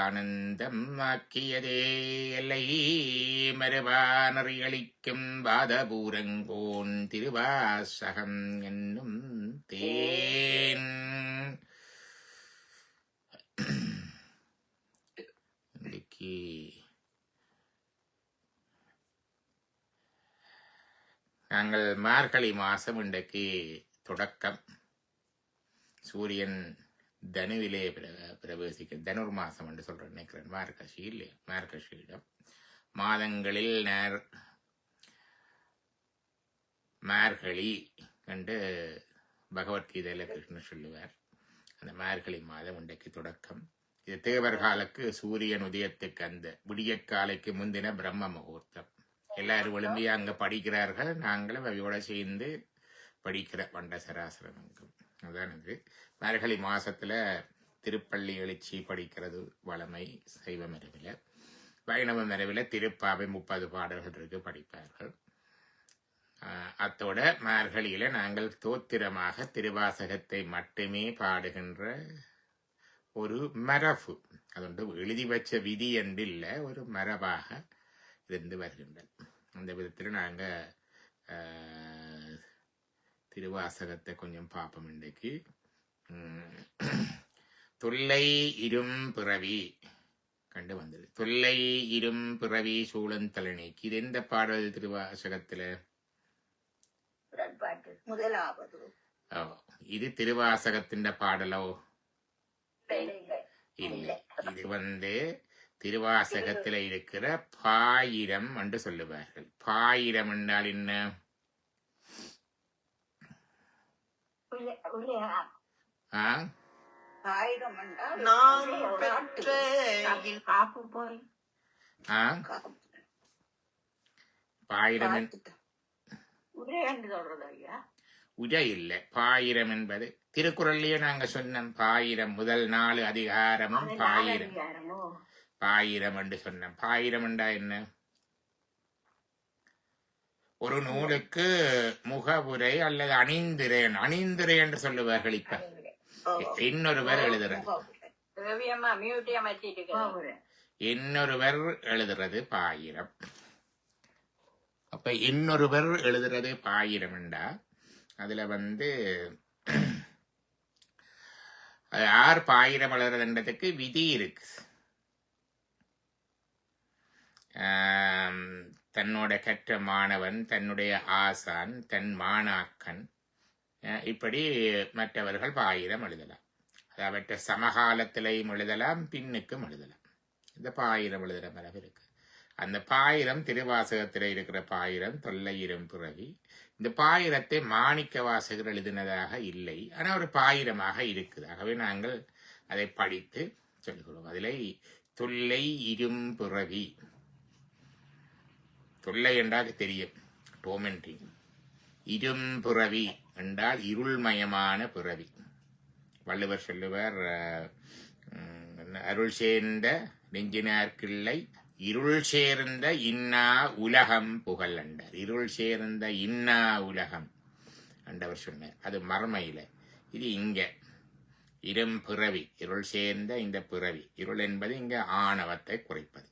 ஆனந்தம் ஆக்கியதே எல்லை மறுவா நறிகளிக்கும் வாதபூரங்கோன் திருவாசகம் என்னும் தேன். இன்றைக்கு நாங்கள் மார்கழி மாசம் இன்றைக்கு தொடக்கம். சூரியன் தனுவிலே பிரவேசிக்க தனுர் மாசம் என்று சொல்றேன் நினைக்கிறேன். மார்கழி இல்லை, மார்கழியிடம் மாதங்களில் மார்கழி என்று பகவத்கீதையில கிருஷ்ணர் சொல்லுவார். அந்த மார்கழி மாதம் இன்றைக்கு தொடக்கம். இது தேவர் காலுக்கு சூரியன் உதயத்துக்கு அந்த விடியற்காலைக்கு முந்தின பிரம்ம முகூர்த்தம். எல்லாரும் விரும்பி அங்க படிக்கிறார்கள். நாங்களும் அவையோட சேர்ந்து படிக்கிற பண்டசராசிரமங்கும். அதான் இது. மார்கழி மாசத்துல திருப்பள்ளி எழுச்சி படிக்கிறது வளமை. சைவ மரபில், வைணவ மரபில் திருப்பாவை 30 பாடல்கள் இருக்கு, படிப்பார்கள். அத்தோட மார்கழியில நாங்கள் தோத்திரமாக திருவாசகத்தை மட்டுமே பாடுகின்ற ஒரு மரபு. அது எழுதி வச்ச விதி என்று இல்லை, ஒரு மரபாக இருந்து வருகின்றது. அந்த விதத்தில் நாங்கள் திருவாசகத்தை கொஞ்சம் பார்ப்போம். இன்றைக்கு தொல்லை இரும் பிறவி கண்டு வந்தது. தொல்லை இரும் பிறவி சூழந்தலனைக்கு இது எந்த பாடல் திருவாசகத்துல? முதலாவது. இது திருவாசகத்தின் பாடலோ? இல்லை, இது திருவாசகத்துல இருக்கிற பாயிரம் என்று சொல்லுவார்கள். பாயிரம் என்றால் என்ன? பாயிரம் உரை இல்லை. பாயிரம் என்பது திருக்குறள்லயே நாங்க சொன்னோம். பாயிரம் முதல் 4 அதிகாரமும் பாயிரம் என்று சொன்னோம். பாயிரம் என்றா என்ன? ஒரு நூலுக்கு முகவுரை அல்லது அணிந்துரை என்று சொல்லுவார்கள். இப்ப இன்னொருவர் எழுதுறது பாயிரம். அப்ப இன்னொருவர் எழுதுறது பாயிரம் என்றா அதுல யார் பாயிரம் எழுதுறதுன்றதுக்கு விதி இருக்கு. தன்னோட கற்ற மாணவன், தன்னுடைய ஆசான், தன் மாணாக்கன், இப்படி மற்றவர்கள் பாயிரம் எழுதலாம். அவற்றை சமகாலத்திலையும் எழுதலாம், பின்னுக்கும் எழுதலாம். இந்த பாயிரம் எழுதுற மரபு இருக்கு. அந்த பாயிரம் திருவாசகத்தில் இருக்கிற பாயிரம் தொல்லையிரும் பிறவி. இந்த பாயிரத்தை மாணிக்க வாசகர் எழுதினதாக இல்லை, ஆனால் ஒரு பாயிரமாக இருக்குது. ஆகவே நாங்கள் அதை படித்து சொல்லுகிறோம். அதில் தொல்லை இரும் பிறவி, தொல்லை என்றால் தெரியும், டோமென்டிங். இரும் பிறவி என்றால் இருள்மயமான பிறவி. வள்ளுவர் சொல்லுவார், அருள் சேர்ந்த நெஞ்சினார்கிள்ளை இருள் சேர்ந்த இன்னா உலகம் புகழ் என்றார். இருள் சேர்ந்த இன்னா உலகம் என்றவர் சொன்னார். அது மர்மையில. இது இங்க இரும் பிறவி, இருள் சேர்ந்த இந்த பிறவி. இருள் என்பது இங்க ஆணவத்தை குறைப்பது.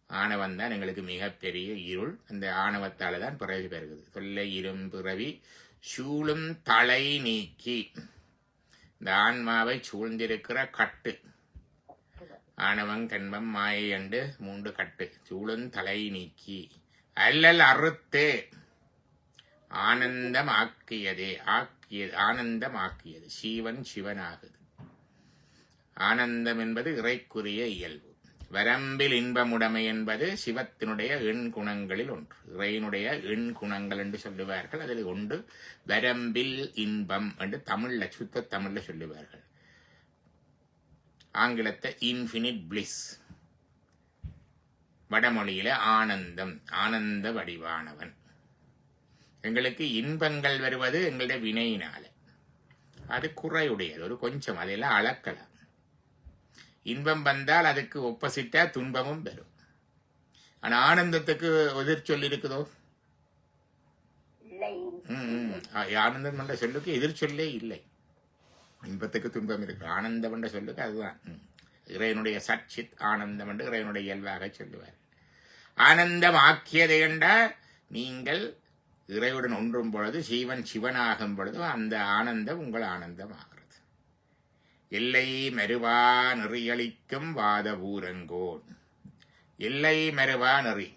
ஆணவம் தான் எங்களுக்கு மிகப்பெரிய இருள். அந்த ஆணவத்தால தான் பிறவி பெறுகிறது. தொல்லை இரும் பிறவி சூழும் தலை நீக்கி, இந்த ஆன்மாவை சூழ்ந்திருக்கிற கட்டு, ஆணவம் கண்பம் மாயை என்று 3 கட்டு, சூழும் தலை நீக்கி அல்லல் அறுத்தே ஆனந்தம் ஆக்கியதே. ஆனந்தம் ஆக்கியது. சீவன் சிவனாகுது. ஆனந்தம் என்பது இறைக்குரிய இயல்பு. வரம்பில் இன்பமுடைமை என்பது சிவத்தினுடைய எண் குணங்களில் ஒன்று. இறையினுடைய எண் குணங்கள் என்று சொல்லுவார்கள். அதில் ஒன்று வரம்பில் இன்பம் என்று தமிழ்ல, சுத்த தமிழ்ல சொல்லுவார்கள். ஆங்கிலத்தை இன்ஃபினிட் பிளிஸ், வடமொழியில ஆனந்தம், ஆனந்த வடிவானவன். எங்களுக்கு இன்பங்கள் வருவது எங்களுடைய வினையினால. அது குறையுடையது, ஒரு கொஞ்சம், அதெல்லாம் அளக்கலாம். இன்பம் வந்தால் அதுக்கு ஒப்போசிட்டா துன்பமும் வரும். ஆனா ஆனந்தத்துக்கு எதிர் சொல்லி இருக்குதோ? ஆனந்தம் என்ற சொல்லுக்கு எதிர் சொல்லே இல்லை. இன்பத்துக்கு துன்பம் இருக்கு, ஆனந்தம் என்ற சொல்லுக்கு அதுதான். இறைவனுடைய சச்சித் ஆனந்தம் என்று இறைவனுடைய இயல்பாக சொல்லுவார். ஆனந்தம் ஆக்கியதை என்றால் நீங்கள் இறைவுடன் ஒன்றும் பொழுது சீவன் சிவனாகும் பொழுது அந்த ஆனந்தம் உங்கள் ஆனந்தம் ஆகிறது. எல்லை மறுவா நெறியளிக்கும் வாத ஊரங்கோன். எல்லை மறுவா நெறி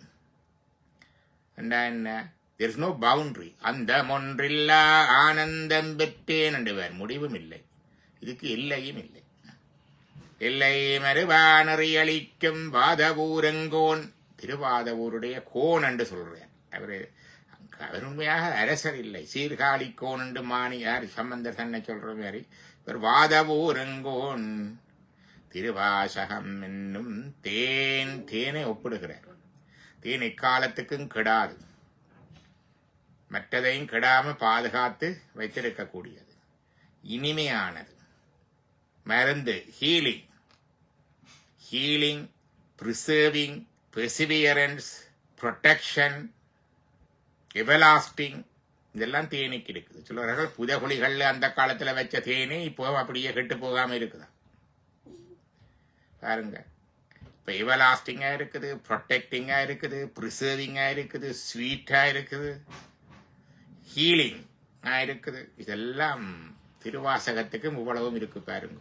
என்ன? there is no boundary. அந்த ஒன்றில்லா ஆனந்தம் பெற்றேன் என்றுவார். முடிவும் இல்லை, இதுக்கு எல்லையும் இல்லை. எல்லை மறுவா நெறியளிக்கும் வாதவூரங்கோன். திருவாதவூருடைய கோன் என்று சொல்றார். அவர் உண்மையாக அரசர் இல்லை, சீர்காழி கோன் என்று மாணியார் சம்பந்தர் தன்னை சொல்ற மாதிரி இவர் வாதவூரங்கோன். திருவாசகம் என்னும் தேனை ஒப்பிடுகிறார். தேன் எக்காலத்துக்கும் கெடாது, மற்றதையும் கெடாம பாதுகாத்து வைத்திருக்கக்கூடியது, இனிமையானது, மருந்து, ஹீலிங், பிரிசர்விங், பெர்சிவியரன்ஸ், ப்ரொடெக்ஷன், எவர்லாஸ்டிங், இதெல்லாம் தேனுக்கு இருக்குது. சொல்லுவார்கள் புதகுலிகள் அந்த காலத்துல வச்ச தேனே இப்போ அப்படியே கெட்டு போகாம இருக்குதா பாருங்க. இப்போ எவர்லாஸ்டிங்கா இருக்குது, ப்ரொடெக்டிங்கா இருக்குது, ப்ரிசர்விங்கா இருக்குது, ஸ்வீட்டா இருக்குது, ஹீலிங்கா இருக்குது. இதெல்லாம் திருவாசகத்துக்கும் இவ்வளவும் இருக்கு பாருங்க.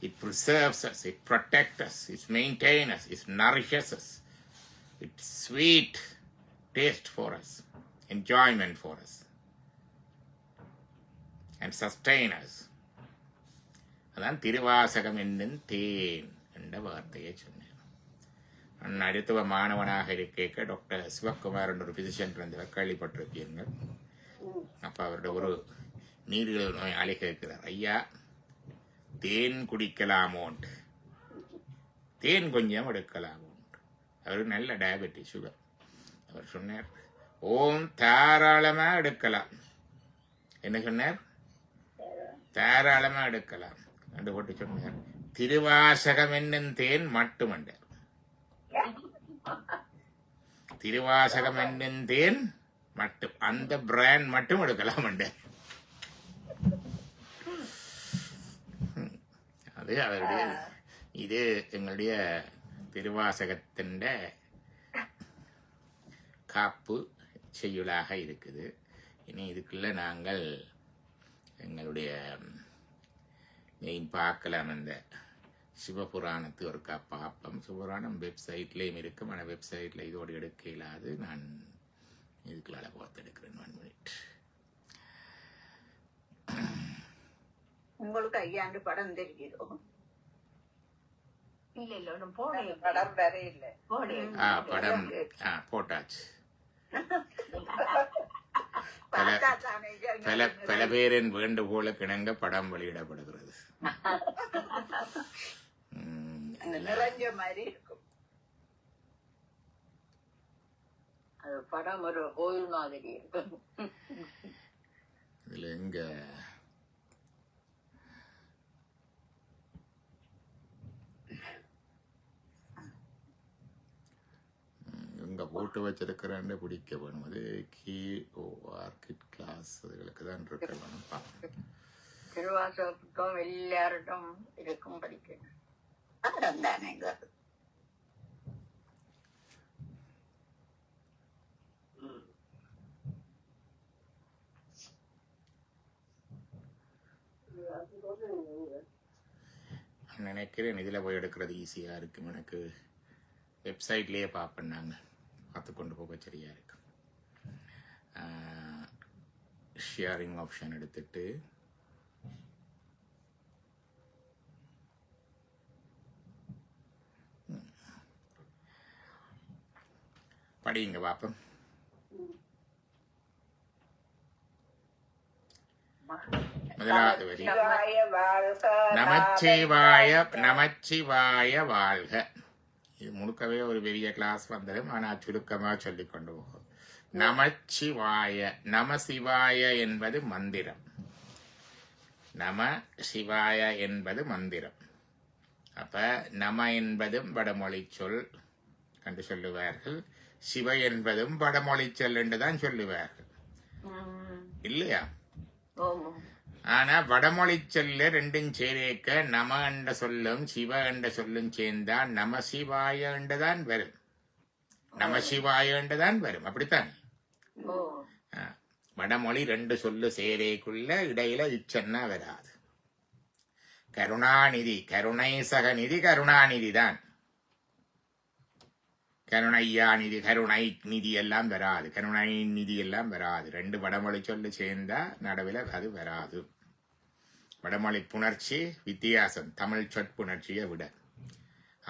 It preserves us, it protects us, it maintains us, it nourishes us, it's sweet taste for us, enjoyment for us, and sustain us. அதான் திருவாசகம் என்னும் தேன் என்ற வார்த்தையை சொன்னேன். நான் அடுத்துவ மாணவனாக இருக்க டாக்டர் சிவகுமார் என்ற ஒரு பிசிஷியன் இருந்தவர், கேள்விப்பட்டிருப்பீர்கள். அப்போ அவருடைய ஒரு நீரிழிவு நோய் அழக இருக்கிறார். ஐயா, தேன் குடிக்கலாமோன்ட்டு, தேன் கொஞ்சம் எடுக்கலாமோன்ட்டு. அவருக்கு நல்ல டயபெட்டிஸ், சுகர். அவர் சொன்னார், ஓம் தாராளமா எடுக்கலாம். என்ன சொன்னார்? தாராளமா எடுக்கலாம் என்று போட்டு சொன்னார். திருவாசகம் என்னும் தேன் மட்டும் என்றார். திருவாசகம் என்னும் தேன் மட்டும், அந்த பிராண்ட் மட்டும் எடுக்கலாம் என்றார். அது அவருடைய, இது எங்களுடைய திருவாசகத்தின் காப்பு செய்யுளாக இருக்குது. இனி இதுக்குள்ள நாங்கள் எங்களுடைய மெயின் பார்க்கலாம். அந்த சிவபுராணத்து ஒரு பார்ப்போம். சிவபுராணம் வெப்சைட்லேயும் இருக்கும், ஆனால் வெப்சைட்டில் இதோடு எடுக்க இல்லாது. நான் இதுக்குள்ள பார்த்து எடுக்கிறேன். 1 minute. உங்களுக்கு ஐயாண்டு படம் தெரியும்? இல்ல ஒன்னும் போட படம் வேற இல்ல. படம் போட்டாச்சு. பல பேரின் வேண்டுகோளுக்கு இணங்க படம் வெளியிடப்படுகிறது. நிறைஞ்ச மாதிரி இருக்கும். அது படம் ஒரு கோயில் மாதிரி இருக்கும். இதுல எங்க எங்க போட்டு வச்சிருக்கிறேன்னு பிடிக்க வேணும். அது கிட் கிளாஸ் அதுகளுக்கு தான் இருக்க வேணும். திருவாசகம் எல்லாரிடம் இருக்கும் படிக்கணும். தானேங்க. நினைக்கிறேன் இதுல போய் எடுக்கிறது ஈஸியா இருக்கும். எனக்கு வெப்சைட்லயே பார்ப்பேன்னாங்க, பார்த்து கொண்டு போக சரியா இருக்கு. ஷேரிங் ஆப்ஷன் எடுத்துட்டு படிங்க பார்ப்போம். முதலாவது வரி, நமச்சிவாய நமச்சிவாய வாழ்க. இது முழுக்கவே ஒரு பெரிய கிளாஸ் வந்தது, ஆனால் சுருக்கமா சொல்லிக் கொண்டு போகும். நமச்சிவாய, நம சிவாய என்பது மந்திரம். நம சிவாய என்பது மந்திரம். அப்ப நம என்பதும் வடமொழி சொல் என்று சொல்லுவார்கள், சிவ என்பதும் வடமொழி சொல் என்றுதான் சொல்லுவார்கள், இல்லையா? ஆனா வடமொழி சொல்ல ரெண்டும் சேரேக்க நம என்ற சொல்லும் சிவ என்ற சொல்லும் சேர்ந்தா நம சிவாய என்றுதான் வரும். நம சிவாய என்றுதான் வரும். அப்படித்தான் ஓ வடமொழி ரெண்டு சொல்லு சேரேக்குள்ள இடையில இச்சன்னா வராது. கருணாநிதி கருணை சகநிதி கருணாநிதி தான். கருணையா நிதி கருணை நிதி எல்லாம் வராது. கருணை நிதி எல்லாம் வராது. ரெண்டு வடமொழி சொல்லு சேர்ந்தா நடுவில் அது வராது. வடமொழி புணர்ச்சி வித்தியாசம் தமிழ் சொற்புணர்ச்சியை விட.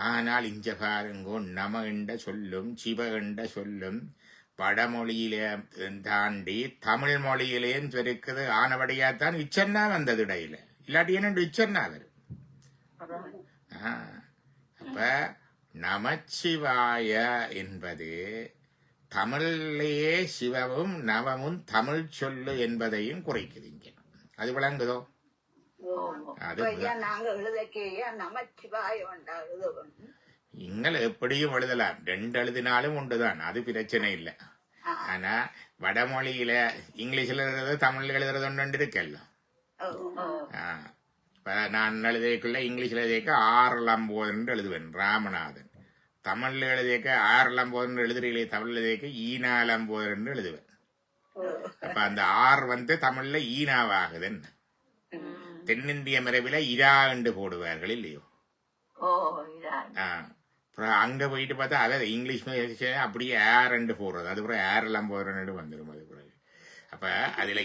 ஆனால் இஞ்ச பாருங்கோ நம என்ற சொல்லும் சிவ என்ற சொல்லும் வடமொழியிலே தாண்டி தமிழ் மொழியிலேயும் இருக்குது. ஆனபடியாத்தான் இச்சன்னா வந்தது இடையில. இல்லாட்டி என்ன இச்சன்னா வரும். அப்ப நமச்சிவாய என்பது தமிழிலேயே சிவமும் நவமும் தமிழ் சொல்லு என்பதையும் குறைக்குதுங்க. அது விளங்குதோ? அது நாங்க எழுதக்கையா நமச்சிவாயம் எழுதணும். நீங்கள் எப்படியும் எழுதலாம். ரெண்டு எழுதினாலும் உண்டுதான். அது பிரச்சனை இல்லை. ஆனா வடமொழியில இங்கிலீஷ்ல எழுதுறது தமிழ்ல எழுதுறது ஒன்று இருக்கல்ல. நான் எழுதியக்குள்ள இங்கிலீஷ்ல எழுதியக்க ஆறலம்போதன் எழுதுவேன் ராமநாதன். தமிழ்ல எழுதியக்க ஆறலம்போதன் எழுதுறீங்களே தமிழ்ல எழுதியக்க ஈனாலம்போதன் எழுதுவேன். அப்ப அந்த ஆர் தமிழ்ல ஈனாவாகுதுன்னு. தென்னிந்திய மரபில இரா என்று போடுவார்கள் இல்லையோ? அங்க போயிட்டு பார்த்தா அதாவது இங்கிலீஷ் அப்படியே ஏர் என்று போடுறது. அது கூட ஏர்லாம் போதுறன்னு வந்துடும். அது பிறகு அப்ப அதுல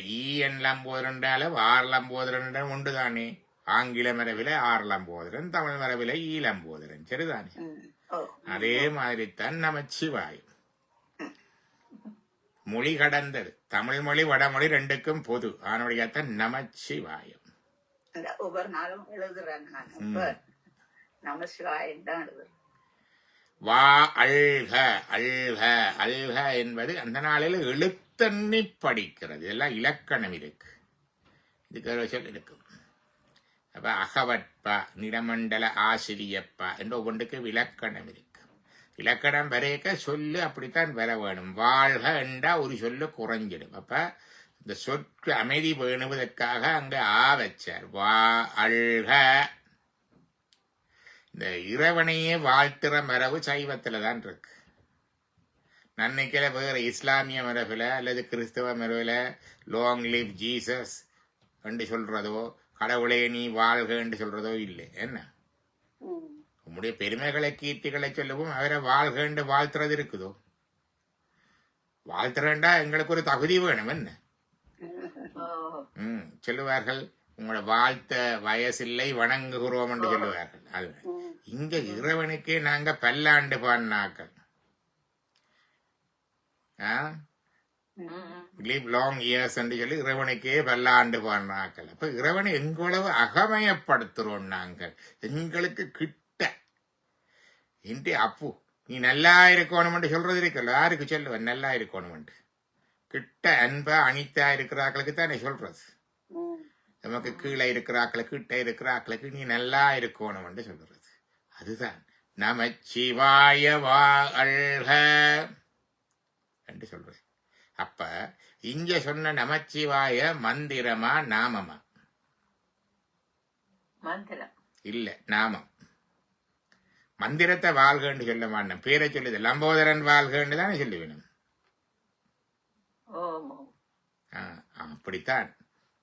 எல்லாம் போதுறாலும் ஆறுலாம் போதுறன் ஒன்று தானே. ஆங்கில மரபில ஆறுலாம் போதுறன், தமிழ் மரபில ஈலம் போதுறன். சரிதானே? அதே மாதிரித்தான் நமச்சிவாயம். மொழி கடந்தது. தமிழ் மொழி வடமொழி ரெண்டுக்கும் பொது. ஆனவழியாத்தான் நமச்சிவாயம். ஒவ்வொரு நாளும் எழுதுறேன். நமசிவாயம் தான் எழுதுறேன். வா அல்க அல்க அல்க என்பது அந்த நாளில் எழுத்தண்ணி படிக்கிறது. இதெல்லாம் இலக்கணம் இருக்கு. இதுக்கு சொல் இருக்கும். அப்ப அகவட்பா நிறமண்டல ஆசிரியப்பா என்ற ஒவ்வொன்றுக்கு இலக்கணம் இருக்கு. இலக்கணம் வரைக்க சொல்லு அப்படித்தான் வர வேணும். வாழ்க என்றா ஒரு சொல்லு குறைஞ்சிடும். அப்ப இந்த சொற்கு அமைதி வேணுவதற்காக அங்க ஆ வச்சார். வா அல்க. இந்த இறைவனையே வாழ்த்துற மரபு சைவத்துல தான் இருக்கு. நன்னைக்கில வேற இஸ்லாமிய மரபுல அல்லது கிறிஸ்தவ மரபுல லாங் லிவ் ஜீசஸ் என்று சொல்றதோ கடவுளே நீ வாழ்க என்று சொல்றதோ இல்லை. என்ன உம்முடைய பெருமைகளை கீர்த்திகளை சொல்லவும் அவரை வாழ்க என்று வாழ்த்துறது இருக்குதோ? வாழ்த்துறேன்டா எங்களுக்கு ஒரு தகுதி வேணும். என்ன சொல்லுவார்கள், உங்களோட வாழ்த்த வயசில்லை வணங்குகிறோம் என்று சொல்லுவார்கள். அது இங்க இறைவனுக்கே நாங்க பல்லாண்டு பாடினாக்கள். லிவ் லாங் இயர்ஸ் என்று சொல்லி இறைவனுக்கே பல்லாண்டு பாடினாக்கள். அப்ப இறைவனை எங்களவு அகமயப்படுத்துறோம் நாங்கள். எங்களுக்கு கிட்ட இன்றி அப்பு நீ நல்லா இருக்கணும் சொல்றது இருக்கல. யாருக்கு சொல்லுவேன் நல்லா இருக்கணும் கிட்ட அன்பா அனித்தா இருக்கிறாக்களுக்கு தானே சொல்றது. நமக்கு கீழே இருக்கிறாக்களுக்கு கிட்ட இருக்கிறாக்களுக்கு நீ நல்லா இருக்கணும் சொல்றது. அதுதான் நமச்சிவாய வாழ்க என்று சொல்றது. அப்ப இங்க சொன்ன நமச்சிவாய மந்திரமா நாமமா? மந்திரம் இல்ல, நாமம். மந்திரத்தை வாழ்கன்னு சொல்ல மாட்டேன். பேரை சொல்லுது லம்போதரன் வாழ்கன்னு தானே சொல்லுவேணும். அப்படித்தான்.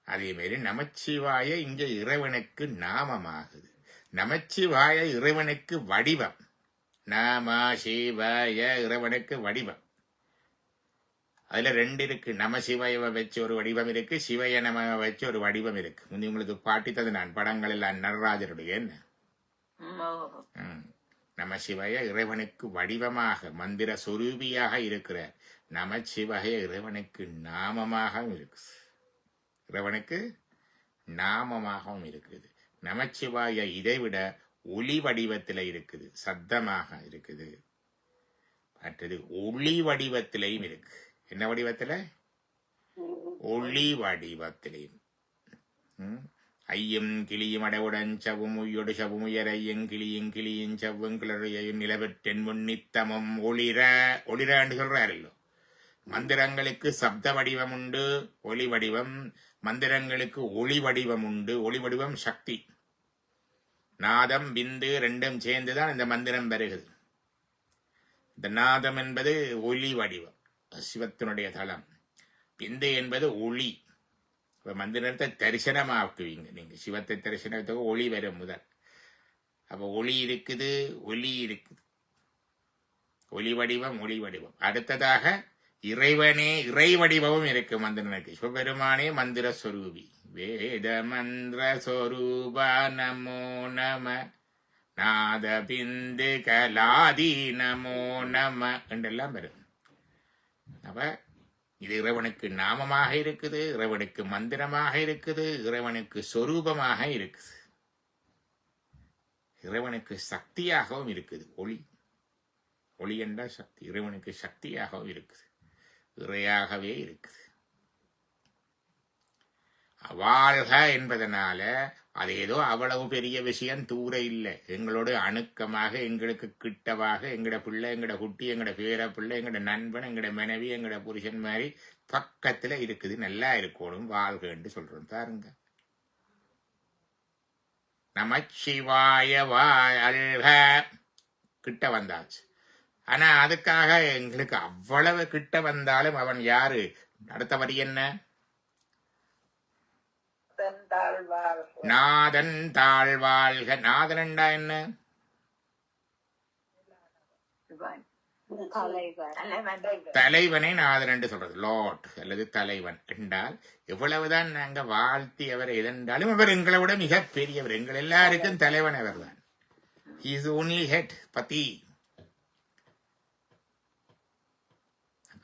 அதே மாதிரி நமச்சிவாய இங்க இறைவனுக்கு நாமமாகுது. நமச்சிவாய இறைவனுக்கு வடிவம். நம சிவாய இறைவனுக்கு வடிவம். அதுல ரெண்டு இருக்கு. நம சிவாய வச்சு ஒரு வடிவம் இருக்கு, சிவய நம வச்சு ஒரு வடிவம் இருக்கு. உங்களுக்கு பாட்டித்தது நான் படங்கள் எல்லாம் நடராஜருடைய. என்ன நம சிவாய இறைவனுக்கு வடிவமாக மந்திர சொரூபியாக இருக்கிற நமச்சிவாய இறைவனுக்கு நாமமாகவும் இருக்கு. இறைவனுக்கு நாமமாகவும் இருக்குது. நமச்சிவாய இதைவிட ஒளி வடிவத்தில இருக்குது, சத்தமாக இருக்குது. மற்றது ஒளி வடிவத்திலையும் இருக்கு. என்ன வடிவத்துல? ஒளி வடிவத்திலையும். ஐயும் கிளியும் அடவுடன் சவும் உயொடு சவும் உயர் ஐயும் கிளியும் கிளியும் சவ்வும் கிளறையும் நிலவெற்றென் முன்னித்தமும் ஒளிர ஒளிர என்று சொல்றாருல்லோ. மந்திரங்களுக்கு சப்த வடிவம் உண்டு, ஒளி வடிவம். மந்திரங்களுக்கு ஒளி வடிவம் உண்டு. ஒளி வடிவம் சக்தி. நாதம் பிந்து ரெண்டும் சேர்ந்துதான் இந்த மந்திரம் வருகிறது. இந்த நாதம் என்பது ஒளி வடிவம், சிவத்தினுடைய தலம். பிந்து என்பது ஒளி. மந்திரத்தை தரிசனமாக்குவீங்க நீங்க. சிவத்தை தரிசனத்துக்கு ஒளி வரும் முதல். அப்ப ஒளி இருக்குது, ஒலி இருக்குது. ஒளி வடிவம், ஒளி வடிவம். அடுத்ததாக இறைவனே இறை வடிவமும் இருக்கு மந்திரனுக்கு. சிவபெருமானே மந்திர சொரூபி. வேத மந்திர சொரூபா நமோ நம நாத பிந்து கலாதி நமோ நம என்றெல்லாம் வரும். அப்ப இது இறைவனுக்கு நாமமாக இருக்குது, இறைவனுக்கு மந்திரமாக இருக்குது, இறைவனுக்கு சொரூபமாக இருக்குது, இறைவனுக்கு சக்தியாகவும் இருக்குது. ஒளி, ஒளி என்றால் சக்தி. இறைவனுக்கு சக்தியாகவும் இருக்குது, இறையாகவே இருக்குது. வாழ்க என்பதனால அது ஏதோ அவ்வளவு பெரிய விஷயம் தூர இல்லை. எங்களோட அணுக்கமாக, எங்களுக்கு கிட்டவாக, எங்கட பிள்ளை, எங்கட குட்டி, எங்கட பேர பிள்ளை, எங்கட நண்பன், எங்கட மனைவி, எங்கட புருஷன் மாதிரி பக்கத்துல இருக்குது. நல்லா இருக்கணும் வாழ்க என்று சொல்றோம். பாருங்க, நமச்சிவாய வாழ்க கிட்ட வந்தாச்சு. ஆனா அதுக்காக எங்களுக்கு அவ்வளவு கிட்ட வந்தாலும் அவன் யாரு? அடுத்த வரி என்ன? நாதன் தாழ்வாழ்க. நாதன்டா என்ன? தலைவனை நாதன் என்று சொல்றது. லார்ட் அல்லது தலைவன் என்றால் எவ்வளவுதான் நாங்க வாழ்த்தி அவர் எதென்றாலும் அவர் எங்களை விட மிக பெரியவர். எங்கள் எல்லாருக்கும் தலைவன் அவர் தான். He is only head, பதி.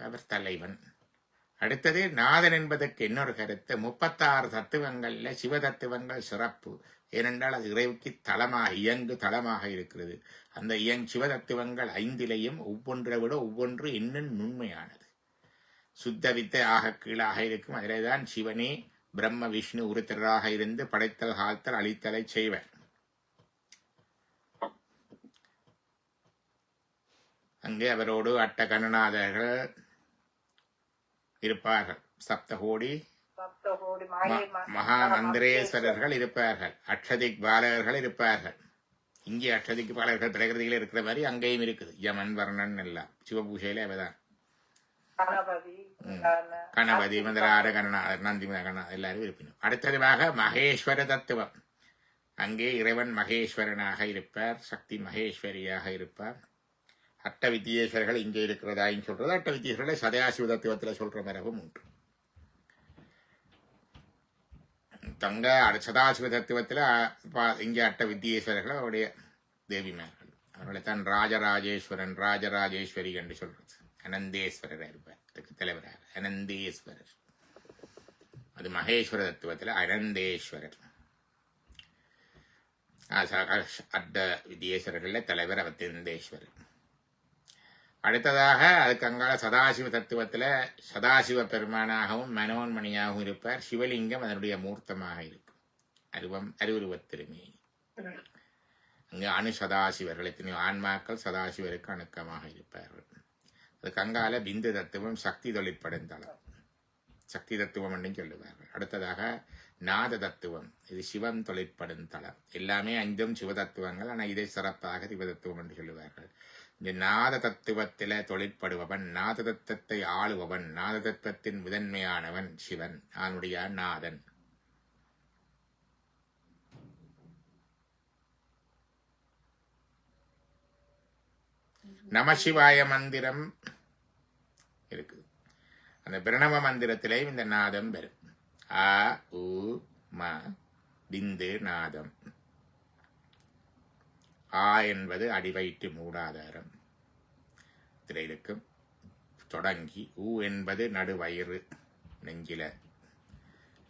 அவர் தலைவன். அடுத்தது நாதன் என்பதற்கு இன்னொரு கருத்து. 36 தத்துவங்கள்ல சிவ தத்துவங்கள் சிறப்பு. ஏனென்றால் அது இறைவுக்கு தலமாக, இயங்கு தலமாக இருக்கிறது. அந்த சிவ தத்துவங்கள் 5லையும் ஒவ்வொன்றை விட ஒவ்வொன்று இன்னும் நுண்மையானது. சுத்த வித்தை ஆக கீழாக இருக்கும். அதிலேதான் சிவனே பிரம்ம விஷ்ணு உருத்தராக இருந்து படைத்தல், காத்தல், அழித்தலை செய்வர். அங்கே அவரோடு அட்ட கணநாதர்கள் இருப்பார்கள். சப்தகோடி மகாமந்திரேஸ்வரர்கள் இருப்பார்கள். அக்ஷதிக் பாலகர்கள் இருப்பார்கள். இங்கே அக்ஷதிக் பாலகர்கள் பிரகிருதியில இருக்கிற மாதிரி அங்கேயும் இருக்குது. யமன், வர்ணன் எல்லாம் சிவபூஷையில அவதான். கணபதி, மந்திரார கணநாதர், நந்தி கணநாதர் எல்லாரும் இருப்பினும். அடுத்ததுவாக மகேஸ்வர தத்துவம். அங்கே இறைவன் மகேஸ்வரனாக இருப்பார், சக்தி மகேஸ்வரியாக இருப்பார். அட்ட வித்தியேஸ்வரர்கள் இங்கே இருக்கிறதாயின்னு சொல்றது. அட்ட வித்தியேஸ்வரர்களை சதாசிவ தத்துவத்தில் சொல்ற மரபும் உண்டு. தங்க சதாசிவ தத்துவத்தில் இங்கே அட்ட வித்தியேஸ்வரர்கள் அவருடைய தேவிமார்கள். அவர்களைத்தான் ராஜராஜேஸ்வரன், ராஜராஜேஸ்வரி என்று சொல்றது. அனந்தேஸ்வரர் இருப்பார் அதுக்கு தலைவராக. அனந்தேஸ்வரர். அது மகேஸ்வர தத்துவத்தில் அனந்தேஸ்வரர். அட்ட வித்தியேஸ்வரர்கள தலைவர் அவத்தேந்தேஸ்வரர். அடுத்ததாக அதுக்கு அங்கால சதாசிவ தத்துவத்துல சதாசிவ பெருமானாகவும் மனோன்மணியாகவும் இருப்பார். சிவலிங்கம் அதனுடைய மூர்த்தமாக இருக்கும். அருவுருவத்திருமேனி. அங்கு அணு சதாசிவர்கள், எத்தனையோ ஆன்மாக்கள் சதாசிவருக்கு அணுக்கமாக இருப்பார்கள். அதுக்கு அங்கால பிந்து தத்துவம் சக்தி தொழிற்படும் தளம். சக்தி தத்துவம் என்று சொல்லுவார்கள். அடுத்ததாக நாத தத்துவம். இது சிவம் தொழிற்படும் தளம். எல்லாமே 5 சிவ தத்துவங்கள். ஆனால் இதை சிறப்பாக சிவ தத்துவம் என்று சொல்லுவார்கள். இந்த நாத தத்துவத்தில தொழிற்படுபவன், நாத தத்துவத்தை ஆளுபவன், நாத தத்துவத்தின் முதன்மையானவன் சிவன், அவனுடைய நாதன். நமசிவாய மந்திரம் இருக்குது. அந்த பிரணவ மந்திரத்திலேயும் இந்த நாதம் வரும். ஆ உ ம பிந்து நாதம். ஆ என்பது அடிவயிற்று மூடாதாரம் இருக்கும் தொடங்கி. ஊ என்பது நடுவயிறு நெஞ்சில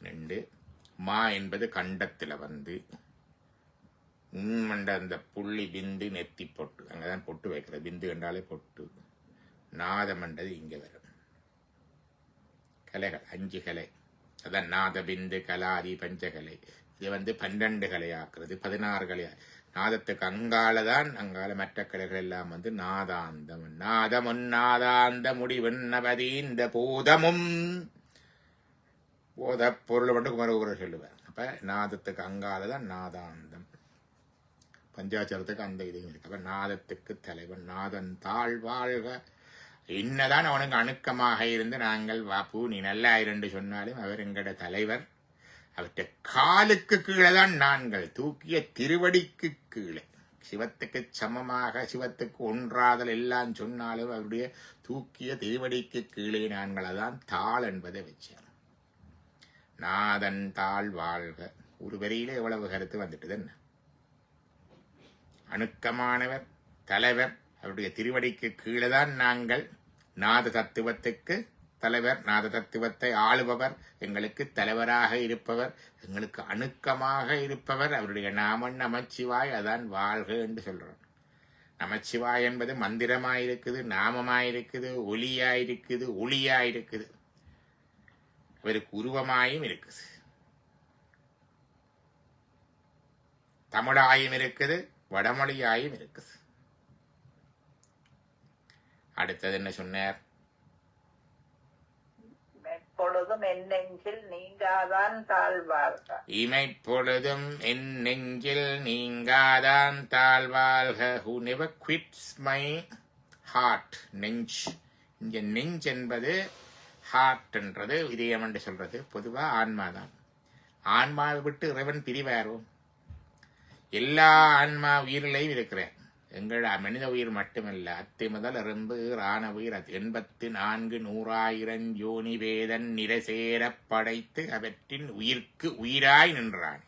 நின்று. மா என்பது கண்டத்துல வந்து. உண்மண்ட அந்த புள்ளி பிந்து நெத்தி பொட்டு, அங்கதான் பொட்டு வைக்கிறது. பிந்து என்றாலே பொட்டு. நாதம் என்றது இங்க வரும். கலைகள் 5 கலை. அதான் நாத பிந்து கலாதி பஞ்சகலை. இது 12 கலை ஆக்குறது, 16 கலை. நாதத்துக்கு அங்காலதான், அங்கால மற்ற கலைகள் எல்லாம் நாதாந்தம். நாதமுன் நாதாந்த முடிவன் நவதி இந்த பூதமும் போத பொருள் மட்டும் குமரகுரு சொல்லுவார். அப்போ நாதத்துக்கு அங்கால தான் நாதாந்தம், பஞ்சாட்சரத்துக்கு அந்த இதுவும் இருக்கு. அப்போ நாதத்துக்கு தலைவன் நாதன் தாழ் வாழ்க. என்னதான் அவனுக்கு அணுக்கமாக இருந்து நாங்கள் வாப்பு நீ நல்லா இரண்டு சொன்னாலும் அவர் எங்கட தலைவர். அவற்றை காலுக்கு கீழே தான் நாங்கள் தூக்கிய திருவடிக்கு கீழே சிவத்துக்கு சமமாக சிவத்துக்கு ஒன்றாதல் எல்லாம் சொன்னாலும் அவருடைய தூக்கிய திருவடிக்கு கீழே நாங்கள் அதான் தாள் என்பதை வச்சோம். நாதன் தாள் வாழ்க. ஒரு வரியில எவ்வளவு கருத்து வந்துட்டது என்ன? அணுக்கமானவர் தலைவர், அவருடைய திருவடிக்கு கீழே தான் நாங்கள். நாத தத்துவத்துக்கு தலைவர், நாத தத்துவத்தை ஆளுபவர், எங்களுக்கு தலைவராக இருப்பவர், எங்களுக்கு அணுக்கமாக இருப்பவர், அவருடைய நாமன் நமச்சிவாய். அதான் வாழ்க என்று சொல்றோம். நமச்சிவாய் என்பது மந்திரமாயிருக்குது, நாமமாயிருக்குது, ஒலியாயிருக்குது, ஒளியாயிருக்குது, அவருக்கு உருவமாயும் இருக்குது, தமிழாயும் இருக்குது, வடமொழியாயும் இருக்குது. அடுத்தது என்ன சொன்னார்? எப்பொழுதும் என் நெஞ்சில் நீங்காதான் தாழ்வாழ்க. இமைப்பொழுதும் என் நெஞ்சில் நீங்காதான் தாழ்வாழ்க. Who never quits my heart. நெஞ்ச், இங்க நெஞ்ச் என்பது ஹார்ட் என்றது இதயம் என்று சொல்றது பொதுவா ஆன்மாதான். ஆன்மாவை விட்டு இறைவன் பிரிவாரோ? எல்லா ஆன்மா உயிரிலையும் இருக்கிறேன். எங்கள் மனித உயிர் மட்டுமல்ல, அத்தை முதல் எறும்பு ஆன உயிர் 84,100,000 யோனி வேதன் நிறசேர படைத்து அவற்றின் உயிர்க்கு உயிராய் நின்றான்.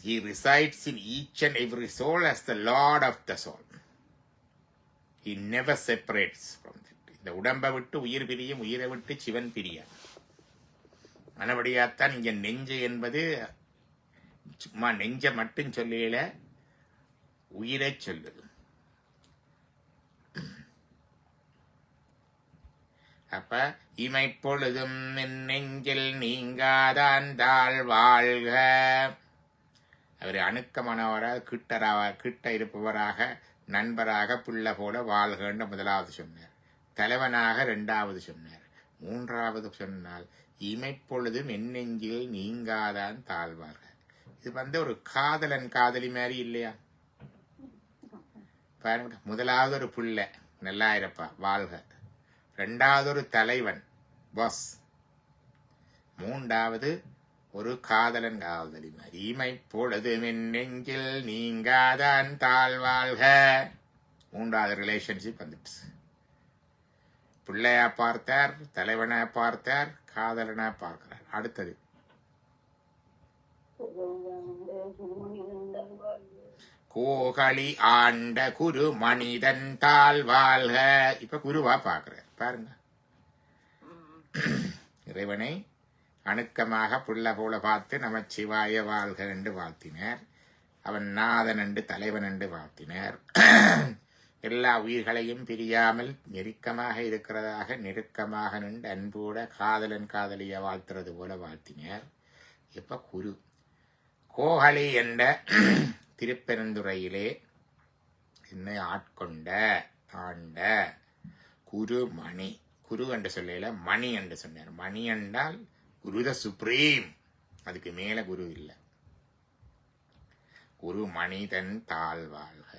He resides in each and every soul as the Lord of the soul. He never separates from it. இந்த உடம்பை விட்டு உயிர் பிரியும், உயிரை விட்டு சிவன் பிரியான். மனபடியாத்தான் இங்க நெஞ்சு என்பது சும்மா நெஞ்ச மட்டும் சொல்லல, உயிரை சொல்லுது. அப்ப இமைப்பொழுதும் நெஞ்சில் நீங்காதான் தாழ் வாழ்க. அவர் அணுக்கமானவராக கிட்ட இருப்பவராக, நண்பராக, பிள்ளை போல வாழ்கன்னு முதலாவது சொன்னார். தலைவனாக இரண்டாவது சொன்னார். மூன்றாவது சொன்னால் இமைப்பொழுதும் என் நெஞ்சில் நீங்காதான் தாழ்வார்கள். இது ஒரு காதலன் காதலி மாதிரி இல்லையா? பாருங்க, முதலாவது ஒரு பிள்ளை நல்லா இருப்பா வாழ்க, ரெண்டாவது ஒரு தலைவன் பாஸ், மூன்றாவது ஒரு காதலன் காதலி மாதிரி. இமைப்பொழுதும் என் நெஞ்சில் நீங்காதான் தாழ்வாழ்க. மூன்றாவது ரிலேஷன்ஷிப் வந்துட்டு, பிள்ளையா பார்த்தார், தலைவனா பார்த்தார், காதலனா பார்க்கிறார். அடுத்தது கோகலி ஆண்ட குரு மனிதன் தாழ் வாழ்க. இப்ப குருவா பார்க்கிறார் பாருங்க. இறைவனை அணுக்கமாக புள்ள போல பார்த்து நமச்சிவாய வாழ்க என்று வாழ்த்தினார். அவன் நாதன் என்று தலைவன் என்று வாழ்த்தினார். எல்லா உயிர்களையும் பிரியாமல் நெருக்கமாக இருக்கிறதாக நெருக்கமாக நின்று அன்போட காதலன் காதலிய வாழ்த்துறது போல வாழ்த்தினார். இப்ப குரு கோகலி என்ற திருப்பெருந்துறையிலே என்னை ஆட்கொண்ட ஆண்ட குருமணி. குரு என்று சொல்லல, மணி என்று சொன்னார். மணி என்றால் குரு த சுப்ரீம், அதுக்கு மேல குரு இல்லை. குரு மனிதன் தாழ்வாழ்க.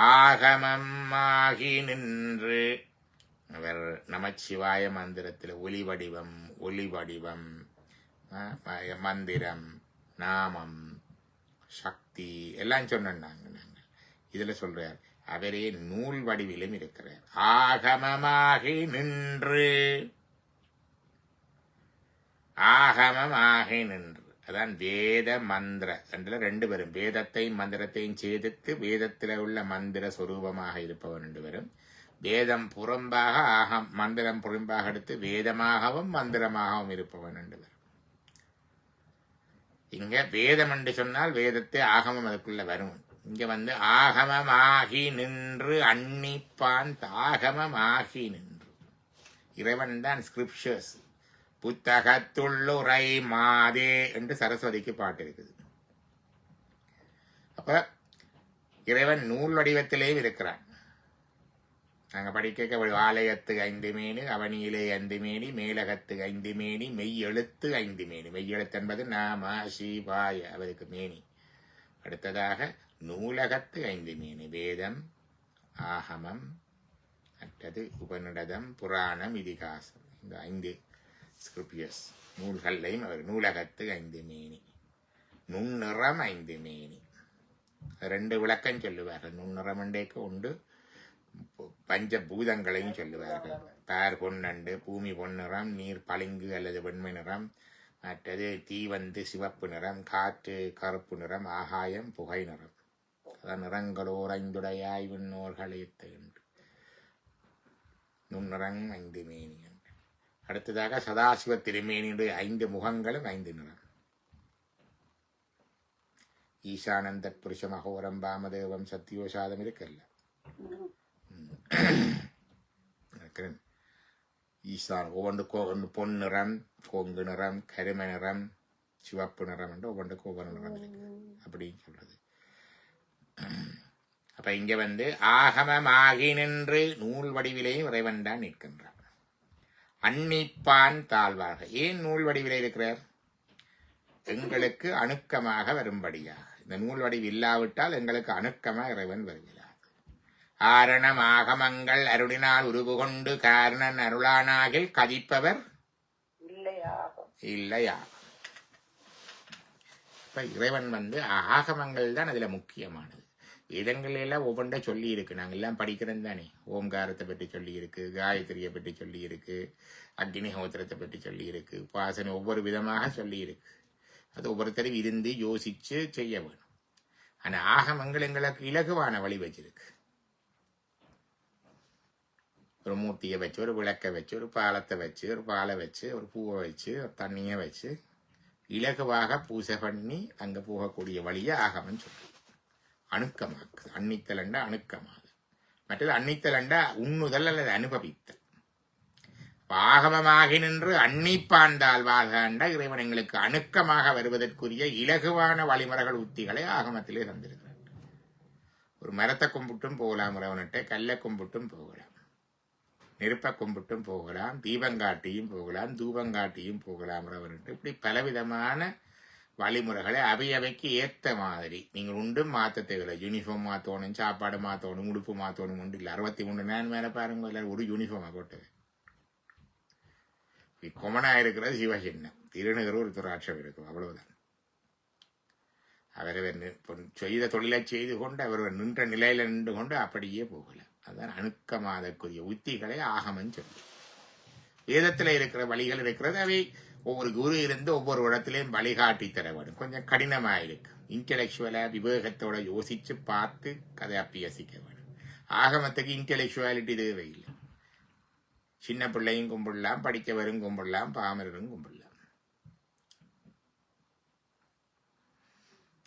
ஆகமமாகி நின்று அவர் நமச்சிவாய மந்திரத்தில் ஒலி வடிவம் மந்திரம், நாமம், சக்தி எல்லாம் சொன்னாங்க. நாங்கள் இதுல சொல்றார், அவரே நூல் வடிவிலும் இருக்கிறார். ஆகமமாகி நின்று, ஆகமமாகி நின்று, அதான் வேத மந்திர என்றுல ரெண்டு பேரும், வேதத்தையும் மந்திரத்தையும் சேதித்து வேதத்தில் உள்ள மந்திர சொரூபமாக இருப்பவன் ரெண்டு பேரும். வேதம் புறம்பாக மந்திரம் புறம்பாக எடுத்து வேதமாகவும் மந்திரமாகவும் இருப்பவன் ரெண்டு பேரும். இங்க வேதம் என்று சொன்னால் வேதத்தை ஆகமம் அதுக்குள்ள வரும். இங்க ஆகமமாகி நின்று அன்னிப்பான், ஆகமமாகி நின்று. இறைவன் தான் ஸ்கிரிப்சர்ஸ். புத்தகத்துள்ளுரை மாதே என்று சரஸ்வதிக்கு பாட்டு இருக்குது. அப்ப இறைவன் நூல் வடிவத்திலேயும் இருக்கிறான். நாங்கள் படிக்க ஆலயத்து 5 மேனி, அவனியிலே 5 மேனி, மேலகத்து 5 மேனி, மெய் எழுத்து 5 மேனி. மெய் எழுத்து என்பது நாம சிவாய அவருக்கு மேனி. அடுத்ததாக நூலகத்து 5 மேனி, வேதம், ஆகமம், மற்றது உபநிடதம், புராணம், இதிகாசம், இந்த 5 ஸ்கிரிப்டியர்ஸ் நூல்களையும் அவர் நூலகத்து 5 மேனி. நுண்ணிறம் 5 மேனி. 2 விளக்கம் சொல்லுவார்கள். நுண்ணிறம் என்றேக்கு உண்டு, பஞ்சபூதங்களையும் சொல்லுவார்கள். பார் பொன்னண்டு, பூமி பொன்னிறம், நீர் பளிங்கு அல்லது வெண்மை நிறம், மற்றது தீ சிவப்பு நிறம், காற்று கருப்பு நிறம், ஆகாயம் புகை நிறம். அதான் நிறங்களோர் 5 விண்ணோர்கள் என்று நுண்ணிறம் 5 மேனி என்று. அடுத்ததாக சதாசிவ திருமேனியுடைய 5 முகங்களும் 5 நிறம். ஈசானந்த புருஷம் அகோரம் பாமதேவம் சத்தியோசாதம் இருக்கல்ல. ஈசான் ஒவ்வொன்றுக்கும் பொன்னிறம், கொங்கு நிறம், கருமை நிறம், சிவப்பு நிறம் என்று ஒவ்வொன்றுக்கும் ஒவ்வொரு நிறம் இருக்கு அப்படின்னு சொல்றது. அப்ப இங்க ஆகமமாகி நின்று நூல் வடிவிலேயும் இறைவன் தான் நிற்கின்றான். அன்னிப்பான் தாழ்வாக. ஏன் நூல் வடிவிலே இருக்கிறார்? எங்களுக்கு அணுக்கமாக வரும்படியாக. இந்த நூல் வடிவு இல்லாவிட்டால் எங்களுக்கு அணுக்கமாக இறைவன் வருகிறார். ஆரணம் ஆகமங்கள் அருளினால் உருவு கொண்டு காரணன் அருளானாகில் கதிப்பவர் இல்லையா. இப்ப இறைவன் ஆகமங்கள் தான் அதுல முக்கியமானது. வேதங்கள் எல்லாம் ஒவ்வொன்றை சொல்லி இருக்கு. நாங்கள் எல்லாம் படிக்கிறோம் தானே. ஓம்காரத்தை பற்றி சொல்லி இருக்கு, காயத்ரியை பற்றி சொல்லி இருக்கு, அக்னிஹோத்திரத்தை பற்றி சொல்லி இருக்கு, உபாசனை ஒவ்வொரு விதமாக சொல்லி இருக்கு. அது ஒவ்வொருத்தரும் இருந்து யோசிச்சு செய்ய வேணும். ஆனா ஆகமங்கள் எங்களுக்கு இலகுவான வழி வச்சிருக்கு. ஒரு மூர்த்தியை வச்சு, ஒரு விளக்கை வச்சு, ஒரு பாலத்தை வச்சு, ஒரு பாலை வச்சு, ஒரு பூவை வச்சு, ஒரு தண்ணியை வச்சு இலகுவாக பூசை பண்ணி அங்க போகக்கூடிய வழியை ஆகமன்னு சொல்லி அணுக்கமாக்கு. அன்னித்தலண்டா அணுக்கமாது. மற்றது அன்னித்தலண்டா உண்ணுதல் அல்லது அனுபவித்தல். ஆகமமாகி நின்று அன்னிப்பாண்டால் வாழ்கண்டா இறைவன் எங்களுக்கு அணுக்கமாக வருவதற்குரிய இலகுவான வழிமுறைகள் உத்திகளை ஆகமத்திலே தந்திருக்கிறார். ஒரு மரத்தை கும்பிட்டும் போகலாம் இறைவன்கிட்ட, கல்லை கும்பிட்டும் போகலாம், நெருப்பை கும்பிட்டும் போகலாம், தீபங்காட்டியும் போகலாம், தூபங்காட்டியும் போகலாம் இறைவன்கிட்ட. இப்படி பலவிதமான வழிமுறைகளை அவைக்கு ஏற்ற மாதிரி நீங்கள் உண்டும் மாற்ற தேவையில்லை. யூனிஃபார்ம் மாற்றணும், சாப்பாடு மாற்றணும், உடுப்பு மாற்றணும் உண்டு இல்லை. 63 நேரம் மேலே பாருங்க, எல்லாரும் ஒரு யூனிஃபார்மாக போட்டது. கொமனா இருக்கிறது சிவசின்னம், திருநகர் ஒரு துராட்சம் இருக்கும், அவ்வளவுதான். அவர் செய்த தொழிலை செய்து கொண்டு அவர் நின்ற நிலையில நின்று கொண்டு அப்படியே போகல. அதுதான் அணுக்கமாதற்குரிய உத்திகளை ஆகமன் சொல்லி. வேதத்தில் இருக்கிற வழிகள் இருக்கிறது. அவை ஒவ்வொரு குரு இருந்து ஒவ்வொரு இடத்திலையும் வழிகாட்டி தர வேண்டும். கொஞ்சம் கடினமாக இருக்கு. இன்டெலெக்சுவலா விவேகத்தோட யோசிச்சு பார்த்து கதை அபியசிக்க வேண்டும். ஆகமத்துக்கு இன்டெலெக்சுவாலிட்டி தேவையில்லை. சின்ன பிள்ளையும் கும்பிடலாம், படித்தவரும் கும்பிடலாம், பாமரரும் கும்பிடலாம்.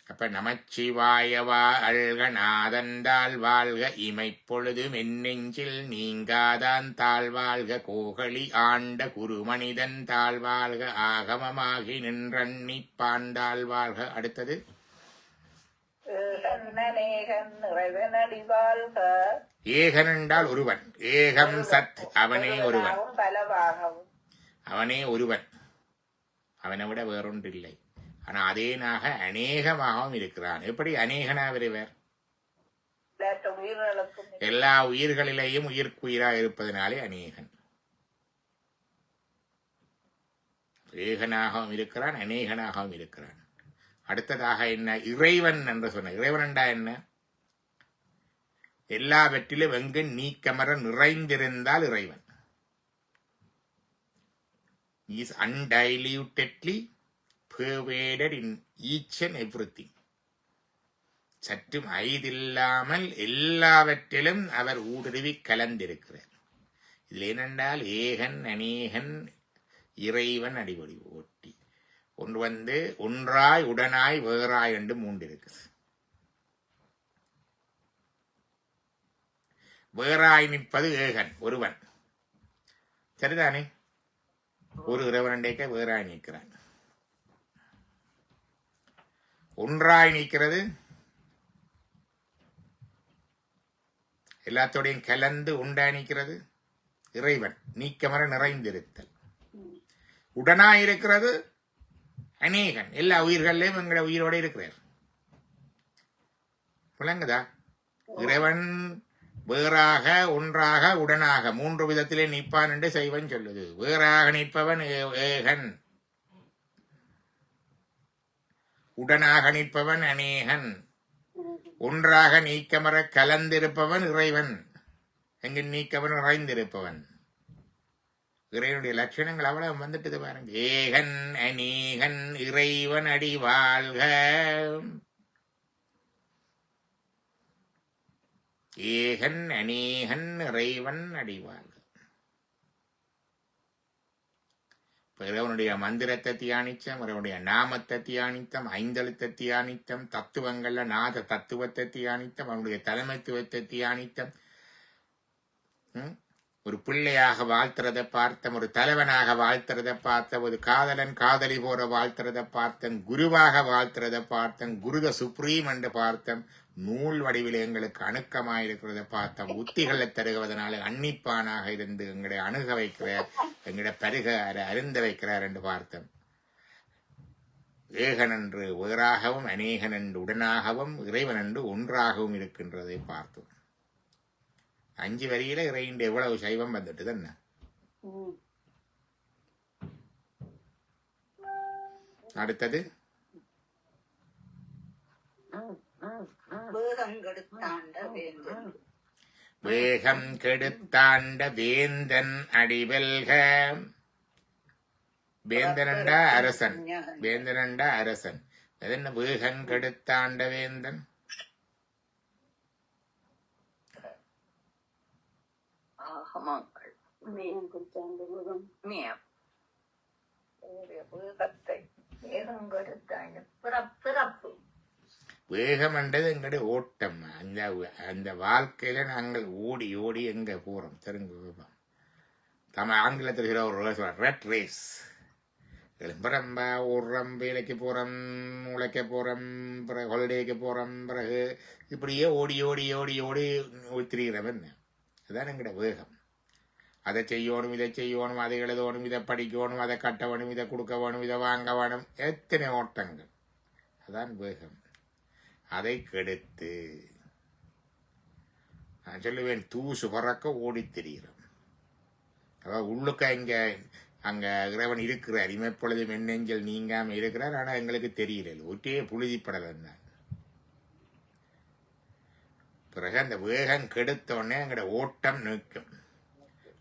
அப்ப நமச்சிவாயவா அல்க நாதந்தாள் வாழ்க, இமைப்பொழுதும் என்னெஞ்சில் நீங்காதான் தாழ்வாழ்க, கோகலி ஆண்ட குருமனிதன் தாழ்வாழ்க, ஆகமமாகி நின்றன்னி பாண்டாள் வாழ்க. அடுத்தது ஏகன் என்றால் ஒருவன். ஏகம் சத், அவனே ஒருவன். அவனே ஒருவன், அவனை விட வேறொன்றில்லை. ஆனா அதேனாக அநேகமாகவும் இருக்கிறான். எப்படி அநேகனா வருவர்? எல்லா உயிர்களிலேயும் உயிர்க்குயிராக இருப்பதனாலே அநேகன். ஏகனாகவும் இருக்கிறான், அநேகனாகவும் இருக்கிறான். அடுத்ததாக என்ன? இறைவன் என்று சொன்ன. இறைவன் என்றா என்ன? எல்லாவற்றிலும் எங்கு நீக்கமர நிறைந்திருந்தால் இறைவன். Is undilutedly pervaded in each and everything. சற்றும் ஐதில்லாமல் எல்லாவற்றிலும் அவர் ஊடுருவி கலந்திருக்கிறார். இதில் என்னென்றால் ஏகன் அநேகன் இறைவன் அடிபடி ஓட்டி ஒன்று ஒன்றாய் உடனாய் வேறாய் என்று 3 இருக்குது. வேறாய் நிற்பது ஏகன் ஒருவன், சரிதானே? ஒரு இறைவனண்டேக்க வேறாய் நிற்கிறான். ஒன்றாய் நிற்கிறது எல்லாத்தோடையும் கலந்து உண்டானிக்கிறது இறைவன், நீக்கமர நிறைந்திருத்தல். உடனாயிருக்கிறது அநேகன், எல்லா உயிர்களையும் எங்களை உயிரோட இருக்கிறார். விளங்குதா? இறைவன் வேறாக ஒன்றாக உடனாக 3 விதத்திலே நிற்பான் என்று செய்வன் சொல்லுது. வேறாக நிற்பவன் ஏகன், உடனாக நிற்பவன் அநேகன், ஒன்றாக நீக்கமர கலந்திருப்பவன் இறைவன், எங்கு நீக்கமர நிறைந்திருப்பவன். இறைவனுடைய லட்சணங்கள் அவ்வளவு வந்துட்டு பாருங்க. ஏகன் அநேகன் இறைவன் அடி வாழ்க. ஏகன் அநேகன் இறைவன் அடி வாழ்க. இறைவனுடைய மந்திரத்தை தியானித்தம், இறைவனுடைய நாமத்தை தியானித்தம், ஐந்தெழுத்தை தியானித்தம், தத்துவங்கள்ல நாத தத்துவத்தை தியானித்தம், அவனுடைய தலைமைத்துவத்தை தியானித்தம், ஒரு பிள்ளையாக வாழ்த்துறதை பார்த்தம், ஒரு தலைவனாக வாழ்த்துறதை பார்த்தம், ஒரு காதலன் காதலி போற வாழ்த்துறதை பார்த்தம், குருவாக வாழ்த்துறதை பார்த்தம், குருத சுப்ரீம் என்று பார்த்தம், நூல் வடிவில் எங்களுக்கு அணுக்கமாயிருக்கிறத பார்த்தோம். உத்திகளை தருவதனால அன்னிப்பானாக இருந்து எங்களை அணுக வைக்கிறார், எங்களை பருக அருந்த வைக்கிறார் என்று பார்த்தோம். ஏகன் என்று வேறாகவும் அநேகன் என்று உடனாகவும் இறைவன் என்று ஒன்றாகவும் இருக்கின்றதை பார்த்தோம். 5 வரியில இறைவன் எவ்வளவு சைவம் வந்துட்டு என்ன. அடுத்தது வேகம் கெடுத்தாண்ட வேந்தன் அடிவெல்க. வேந்தனண்டா அரசன், வேந்தனண்டா அரசன். அது என்ன வேகம் கெடுத்தாண்ட வேந்தன்? வேகம் என்றது எங்களுடைய ஓட்டம். அந்த வாழ்க்கையில நாங்கள் ஓடி ஓடி எங்க போறோம் தெரிஞ்சு ஆங்கிலத்தில் ஒரு ரெட் ரேஸ். கிளம்புறம்பா, ஓடுறோம், வேலைக்கு போறோம், உழைக்க போறோம், பிறகு ஹாலிடேக்கு போறோம், பிறகு இப்படியே ஓடி ஓடி ஓடி ஓடி திரிகிறவன். அதுதான் எங்கட வேகம். அதை செய்யணும், இதை செய்யணும், அதை எழுதணும், இதை படிக்கணும், அதை கட்ட வேணும், இதை கொடுக்க வேணும், இதை வாங்க வேணும், எத்தனை ஓட்டங்கள். அதான் வேகம். அதை கெடுத்து நான் சொல்லுவேன், தூசு பறக்க ஓடி திரிகிறோம். அதாவது உள்ளுக்க இங்க அங்க இறைவன் இருக்கிறார், இமைப்பொழுதும் எண்ணெஞ்சல் நீங்காம இருக்கிறார். ஆனா எங்களுக்கு தெரியல, ஒற்றே புழுதிப்படலாம் தான். பிறகு அந்த வேகம் கெடுத்தோடனே எங்கட ஓட்டம் நிற்கும்.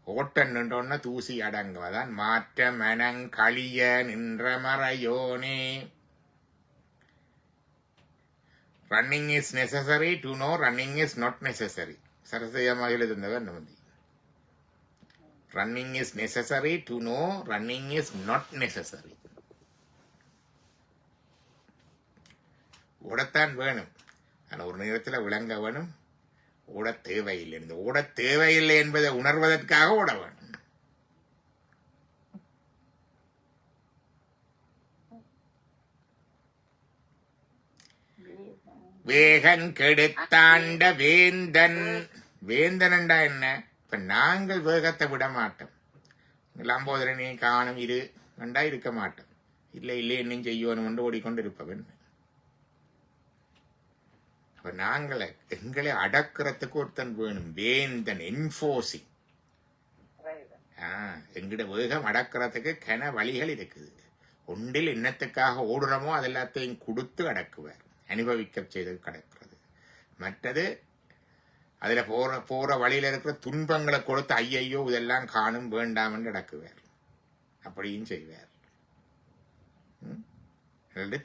ஓட்டம் நின்றோன்னா தூசி அடங்கும். அதான் மாற்ற மனங் களிய நின்ற மறையோனே. Running is necessary to know running is not necessary. சரஸ்வதியமாக எழுதுந்தவர் Nambi. Running is necessary to know running is not necessary. ஓடத்தான் வேணும், ஆனால் ஒரு நேரத்தில் விளங்க வேணும். ஓட தேவையில்லை. இந்த ஓட தேவையில்லை என்பதை உணர்வதற்காக ஓட வேணும். வேகன் கெடுத்தாண்ட வேந்தன். வேந்தனண்டா என்ன? இப்ப நாங்கள் வேகத்தை விட மாட்டோம். லம்போதரனே காணும் இரு கண்டா இருக்க மாட்டோம். இல்லை இல்லை என்னும் செய்யணும் என்று ஓடிக்கொண்டு இருப்பவன். அப்ப நாங்கள எங்களை அடக்கிறதுக்கு ஒருத்தன் வேணும். வேந்தன் என்ஃபோர்சிங். எங்கிட்ட வேகம் அடக்கிறதுக்கு கன வழிகள் இருக்குது. ஒன்றில் என்னத்துக்காக ஓடுறோமோ அது எல்லாத்தையும் கொடுத்து அடக்குவார், அனுபவிக்க செய்து கடக்கிறது. மற்றது அதுல போற வழியில இருக்கிற துன்பங்களை கொடுத்து ஐயையோ இதெல்லாம் காணும் வேண்டாம் என்று அடக்குவார். அப்படியும் செய்வார்.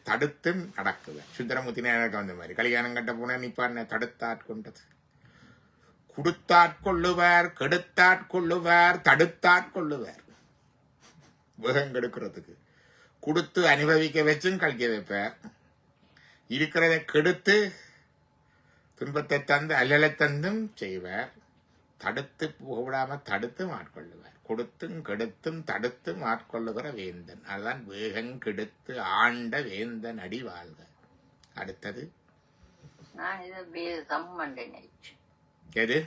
தடுத்தும் அடக்குவார். சுந்தரமூர்த்தி எனக்கு வந்த மாதிரி கல்யாணம் கட்ட போன நிப்பார் தடுத்தாட்கொண்டது. கொடுத்தாட்கொள்ளுவார், கெடுத்தாட்கொள்ளுவார், தடுத்தாட்கொள்ளுவார். வேகம் கெடுக்கிறதுக்கு கொடுத்து அனுபவிக்க வச்சும் கழிக்க வைப்பார். இருக்கிறத கெடுத்து துன்பத்தை தந்து அல்லலை தந்தும் செய்வார். தடுத்து போடாம தடுத்து ஆட்கொள்ளுவார். கொடுத்தும் கெடுத்தும் தடுத்தும் ஆட்கொள்ளுகிற வேந்தன். அதுதான் வேகம் கெடுத்து ஆண்ட வேந்தன் அடி வாழ்க. அடுத்தது நான் இதை சம் பண்ணேன். எது?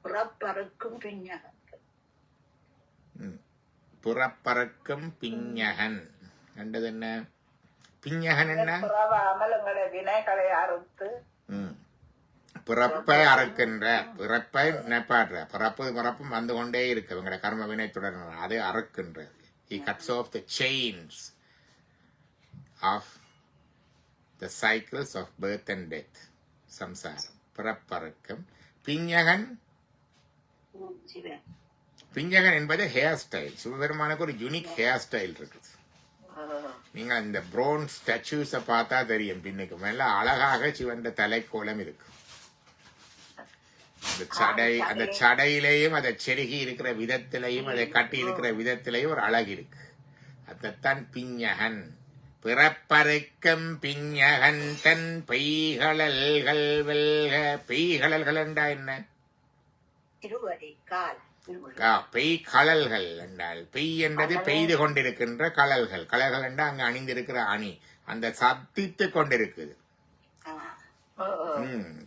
புறப்பறக்கும் பிஞ்சகன். ம். புறப்பறக்கும் பிஞகன் கண்டது என்ன? பிஞகன் என்ன? புறவாமல் எங்களை வினைகளை அறுத்து ம். பிறப்பை அறுக்கின்ற, பிறப்பை நினைப்பாடுற, பிறப்பும் வந்து கொண்டே இருக்கு இவங்களோட கர்ம வினை தொடர்ந்து அதை அறுக்கின்றது. He cuts off the chains of the cycles of birth and death. சம்சாரம் பிறப்பறுக்கும். பிஞகன், சிவன். பிஞகன் என்பது ஹேர் ஸ்டைல். சிவபெருமானுக்கு ஒரு யூனிக் ஹேர் ஸ்டைல் இருக்குது. நீங்க இந்த ப்ரோன் ஸ்டாச்சூஸை பார்த்தா தெரியும். பின்னுக்கு மேல அழகாக சிவன் தலைக்கோலம் இருக்கு. அந்த சடையிலையும் அதை செருகி இருக்கிற விதத்திலையும் அதை கட்டி இருக்கிற விதத்திலையும் ஒரு அழகு இருக்கு. அதைத்தான் பிஞகன். பிறப்பறுக்கும் பிஞகன் தன் பெய்களல்கள் வெல்க. பெய்களல்கள் என்றா என்ன? திருவடி கால். பெய்களல்கள் என்றால் பெய் என்றது பெய்து கொண்டிருக்கின்ற கலல்கள். கலல்கள் என்றால் அங்க அணிந்திருக்கிற அணி அந்த சப்தித்துக் கொண்டிருக்குது.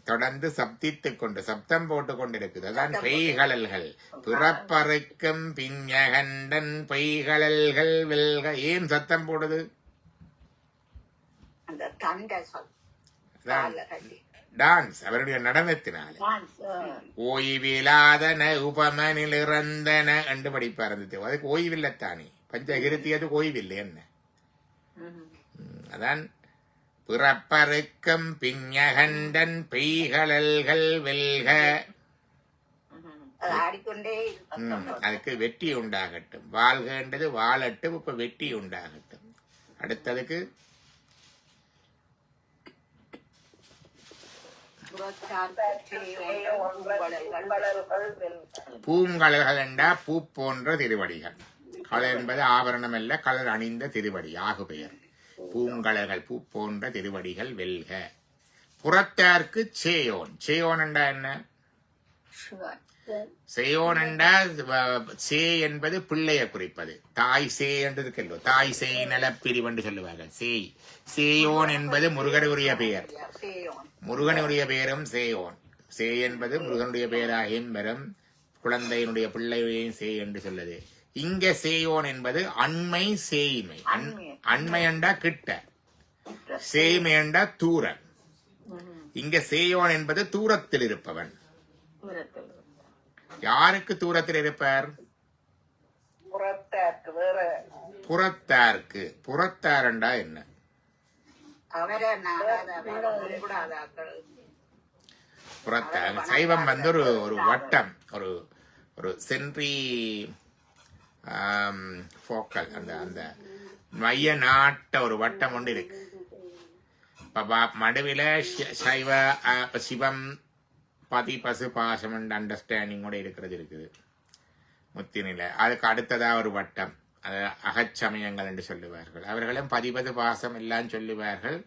தொடர்ந்து சப்தித்துக் கொண்டு சப்தம் போட்டு கொண்டிருக்குது. அதான் பெய்களல்கள். பிறப்பறுக்கும் பிஞகண்டன் பெய்களல்கள் வெல்க. ஏன் சத்தம் போடுது? டான்ஸ், அவருடைய நடனத்தினால. ஓய்விலாதன உபமனில் இறந்தன என்று படிப்பார். அதுக்கு ஓய்வில்லத்தானே. பஞ்சகிருத்தியது ஓய்வில்லை என்ன? அதான் பிறப்பறுக்கும் பிஞகண்டன் பெய்களல்கள் வெல்க. அதுக்கு வெற்றி உண்டாகட்டும். வாழ்கின்றது வாழட்டும். இப்ப வெற்றி உண்டாகட்டும். அடுத்ததுக்கு பூங்கலர்கள் என்றா பூ போன்ற திருவடிகள். கலர் என்பது ஆபரணம் அல்ல, கலர் அணிந்த திருவடி ஆகு பெயர். பூங்கலர்கள் பூ போன்ற திருவடிகள் வெல்க. புறத்தார்க்கு சேயோன். சேயோன் என்றா என்ன? சேயோன் என்றா சே என்பது பிள்ளைய குறிப்பது. தாய் சே என்று இருக்கல்லோ. தாய் சேய் நலப்பிரிவு என்று சொல்லுவார்கள். சேய். சேயோன் என்பது முருகனுடைய பெயர். முருகனுடைய பெயரும் சேயோன். சே என்பது முருகனுடைய பெயராகியும் வரும். குழந்தையினுடைய பிள்ளையையும் சே என்று சொல்லுது. இங்க சேயோன் என்பது அண்மை சேய்மை. அண்மை என்றா கிட்ட, சேய்மை என்றா தூரம். இங்க சேயோன் என்பது தூரத்தில் இருப்பவன். யாருக்கு தூரத்தில் இருப்பார்? புறத்தார்க்கு. புறத்தார் என்றா என்ன? புறத்தார். சைவம் வந்து ஒரு வட்டம், ஒரு சென்ட்ரி போக்கல், அந்த மைய நாட்ட ஒரு வட்டம் ஒன்று இருக்கு. மடுவில சைவ சிவம் பதி பசு பாசம் அண்டர்ஸ்டாண்டிங் கூட இருக்கிறது இருக்குது முத்தினில. அதுக்கு அடுத்ததா ஒரு வட்டம், அது அகச்சமயங்கள் என்று சொல்லுவார்கள். அவர்களும் பதிபது பாசம் எல்லாம் சொல்லுவார்கள்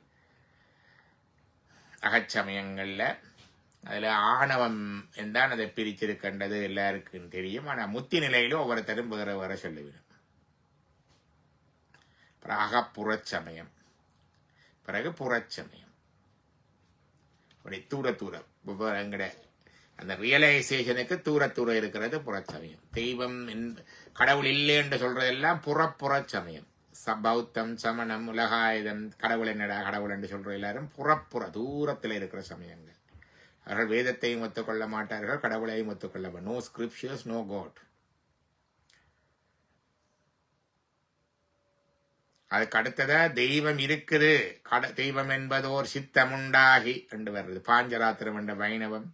அகச்சமயங்கள்ல. அதுல ஆணவம் என்றான் அதை பிரிச்சிருக்கின்றது எல்லாருக்கும் தெரியும். ஆனா முத்தி நிலையிலும் ஒவ்வொருத்தரும் வேற வேற சொல்லுவேன். அகப்புறச்சமயம், பிறகு புறச்சமயம். அப்படி தூர எங்கட அந்த ரியலைசேஷனுக்கு தூர இருக்கிறது புறச்சமயம். தெய்வம் கடவுள் இல்லை என்று சொல்றதெல்லாம் புறச்சமயம். பௌத்தம், சமணம், உலகாயுதம், கடவுள் என்னடா கடவுள் என்று சொல்ற எல்லாரும் புறப்புற தூரத்தில் இருக்கிற சமயங்கள். அவர்கள் வேதத்தையும் ஒத்துக்கொள்ள மாட்டார்கள், கடவுளையும் ஒத்துக்கொள்ள மாட்டார்கள். No scriptures, no God. அதுக்கு அடுத்ததா தெய்வம் இருக்குது. தெய்வம் என்பதோர் சித்தமுண்டாகி என்று வருது. பாஞ்சராத்திரம் என்ற வைணவம்,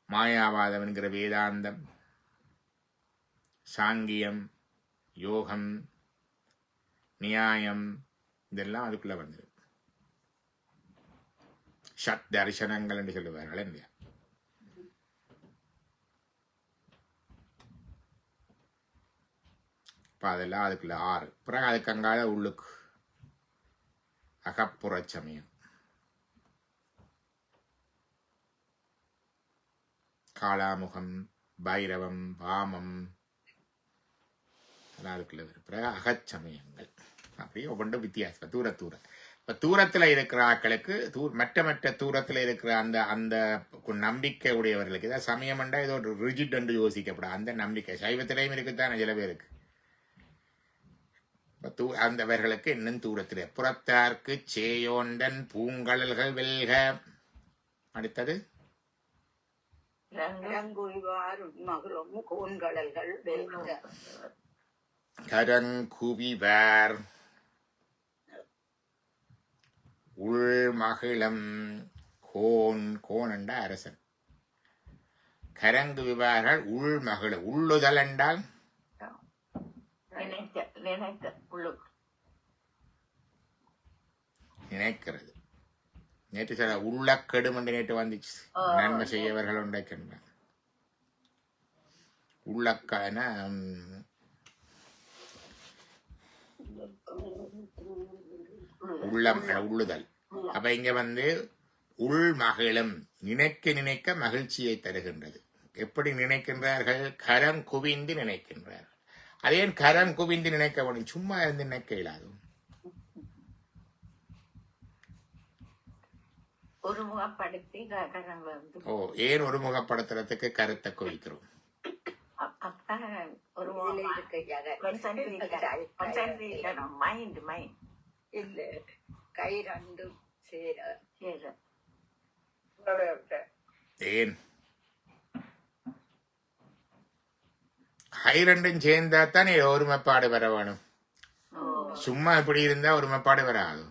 மாயாவாதம் என்கிற வேதாந்தம், சாங்கியம், யோகம், நியாயம், இதெல்லாம் அதுக்குள்ள வந்துரு. ஷட் தரிசனங்கள் என்று சொல்லுவார்கள் இல்லையா? அதெல்லாம் அதுக்குள்ள 6. பிறகு அதுக்கு அங்காத உள்ளுக்கு அகப்புறச்சமயம், காளாமுகம், பைரவம், வாமம், அதுக்குள்ள பிறகு அகச்சமயங்கள். அப்படியே ஒவ்வொன்றும் வித்தியாசம். தூர இப்ப தூரத்துல இருக்கிற ஆட்களுக்கு மற்ற தூரத்துல இருக்கிற அந்த அந்த நம்பிக்கை உடையவர்களுக்கு இதான் சமயம்ண்டா ஏதோ ஒரு ரிஜிட் என்று யோசிக்கப்படும் அந்த நம்பிக்கை சைவத்திலையும் இருக்குதான் சில பேருக்கு. அந்தவர்களுக்கு இன்னும் தூரத்திலே புறத்தார்க்கு சேயோண்டன் பூங்கழல்கள் வெல்க. அடுத்தது ரங்குவார் மகளும் கோன்கடல்கள் வெல்க. கரங்குவிவார் உள்மகிழம் கோன் என்ற அரசன். கரங்கு விவார்கள் உள்மகிழ உள்ளுதல் என்றால் நினைக்கிறது. நேற்று சில உள்ளக்கெடும் என்று நேற்று வந்துச்சு. நன்மை செய்யவர்கள் உண்டைக்கின்ற உள்ளக்கான உள்ளம் உள்ளுதல். அப்ப இங்க உள் மகிழும் நினைக்க நினைக்க மகிழ்ச்சியை தருகின்றது. எப்படி நினைக்கின்றார்கள்? கரம் குவிந்து நினைக்கின்றார்கள். அதே கரம் குவிந்து நினைக்க வேண்டும், சும்மா இருந்து நினைக்க இயலாது. ஓ, ஏன் ஒரு முகப்படுத்துறதுக்கு கருத்தை குவிக்கிறோம்? இல்ல கை ரெண்டும் சேர ஏன் கை ரெண்டும் சேர்ந்தா தான் ஒருமைப்பாடு வர வேணும். சும்மா இப்படி இருந்தா ஒருமைப்பாடு வராது.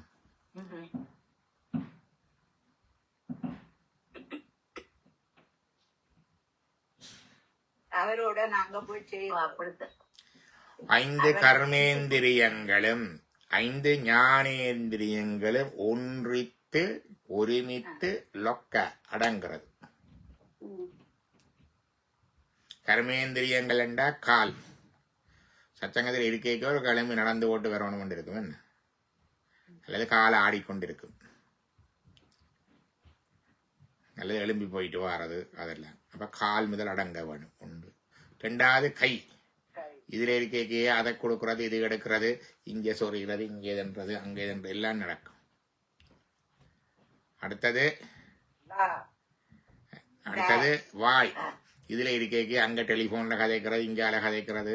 அவரோட நாங்க போய் செய்வோம். 5 கர்மேந்திரியங்களும் 5 ஞானேந்திரியங்களும் ஒன்றித்து ஒருமித்து லொக்க அடங்கிறது. கர்மேந்திரியங்கள் என்றா கால். சச்சங்கத்தில் இருக்கைக்கு ஒரு கிளம்பி நடந்து ஓட்டு வரணும் கொண்டு இருக்கும் என்ன, அல்லது கால் ஆடிக்கொண்டிருக்கும், அல்லது எழும்பி போயிட்டு வாரது, அதெல்லாம். அப்ப கால் முதல் அடங்க வேணும் உண்டு. 2வது கை. இதுல இருக்கைக்கே அதை கொடுக்கறது, இது எடுக்கிறது, இங்கே சொறிகிறது, இங்கே எதன்றது, அங்கே எதன்றது எல்லாம் நடக்கும். அடுத்தது வாய். இதுல இருக்கைக்கு அங்க டெலிபோன்ல கதைக்கிறது, இங்கால கதைக்கிறது,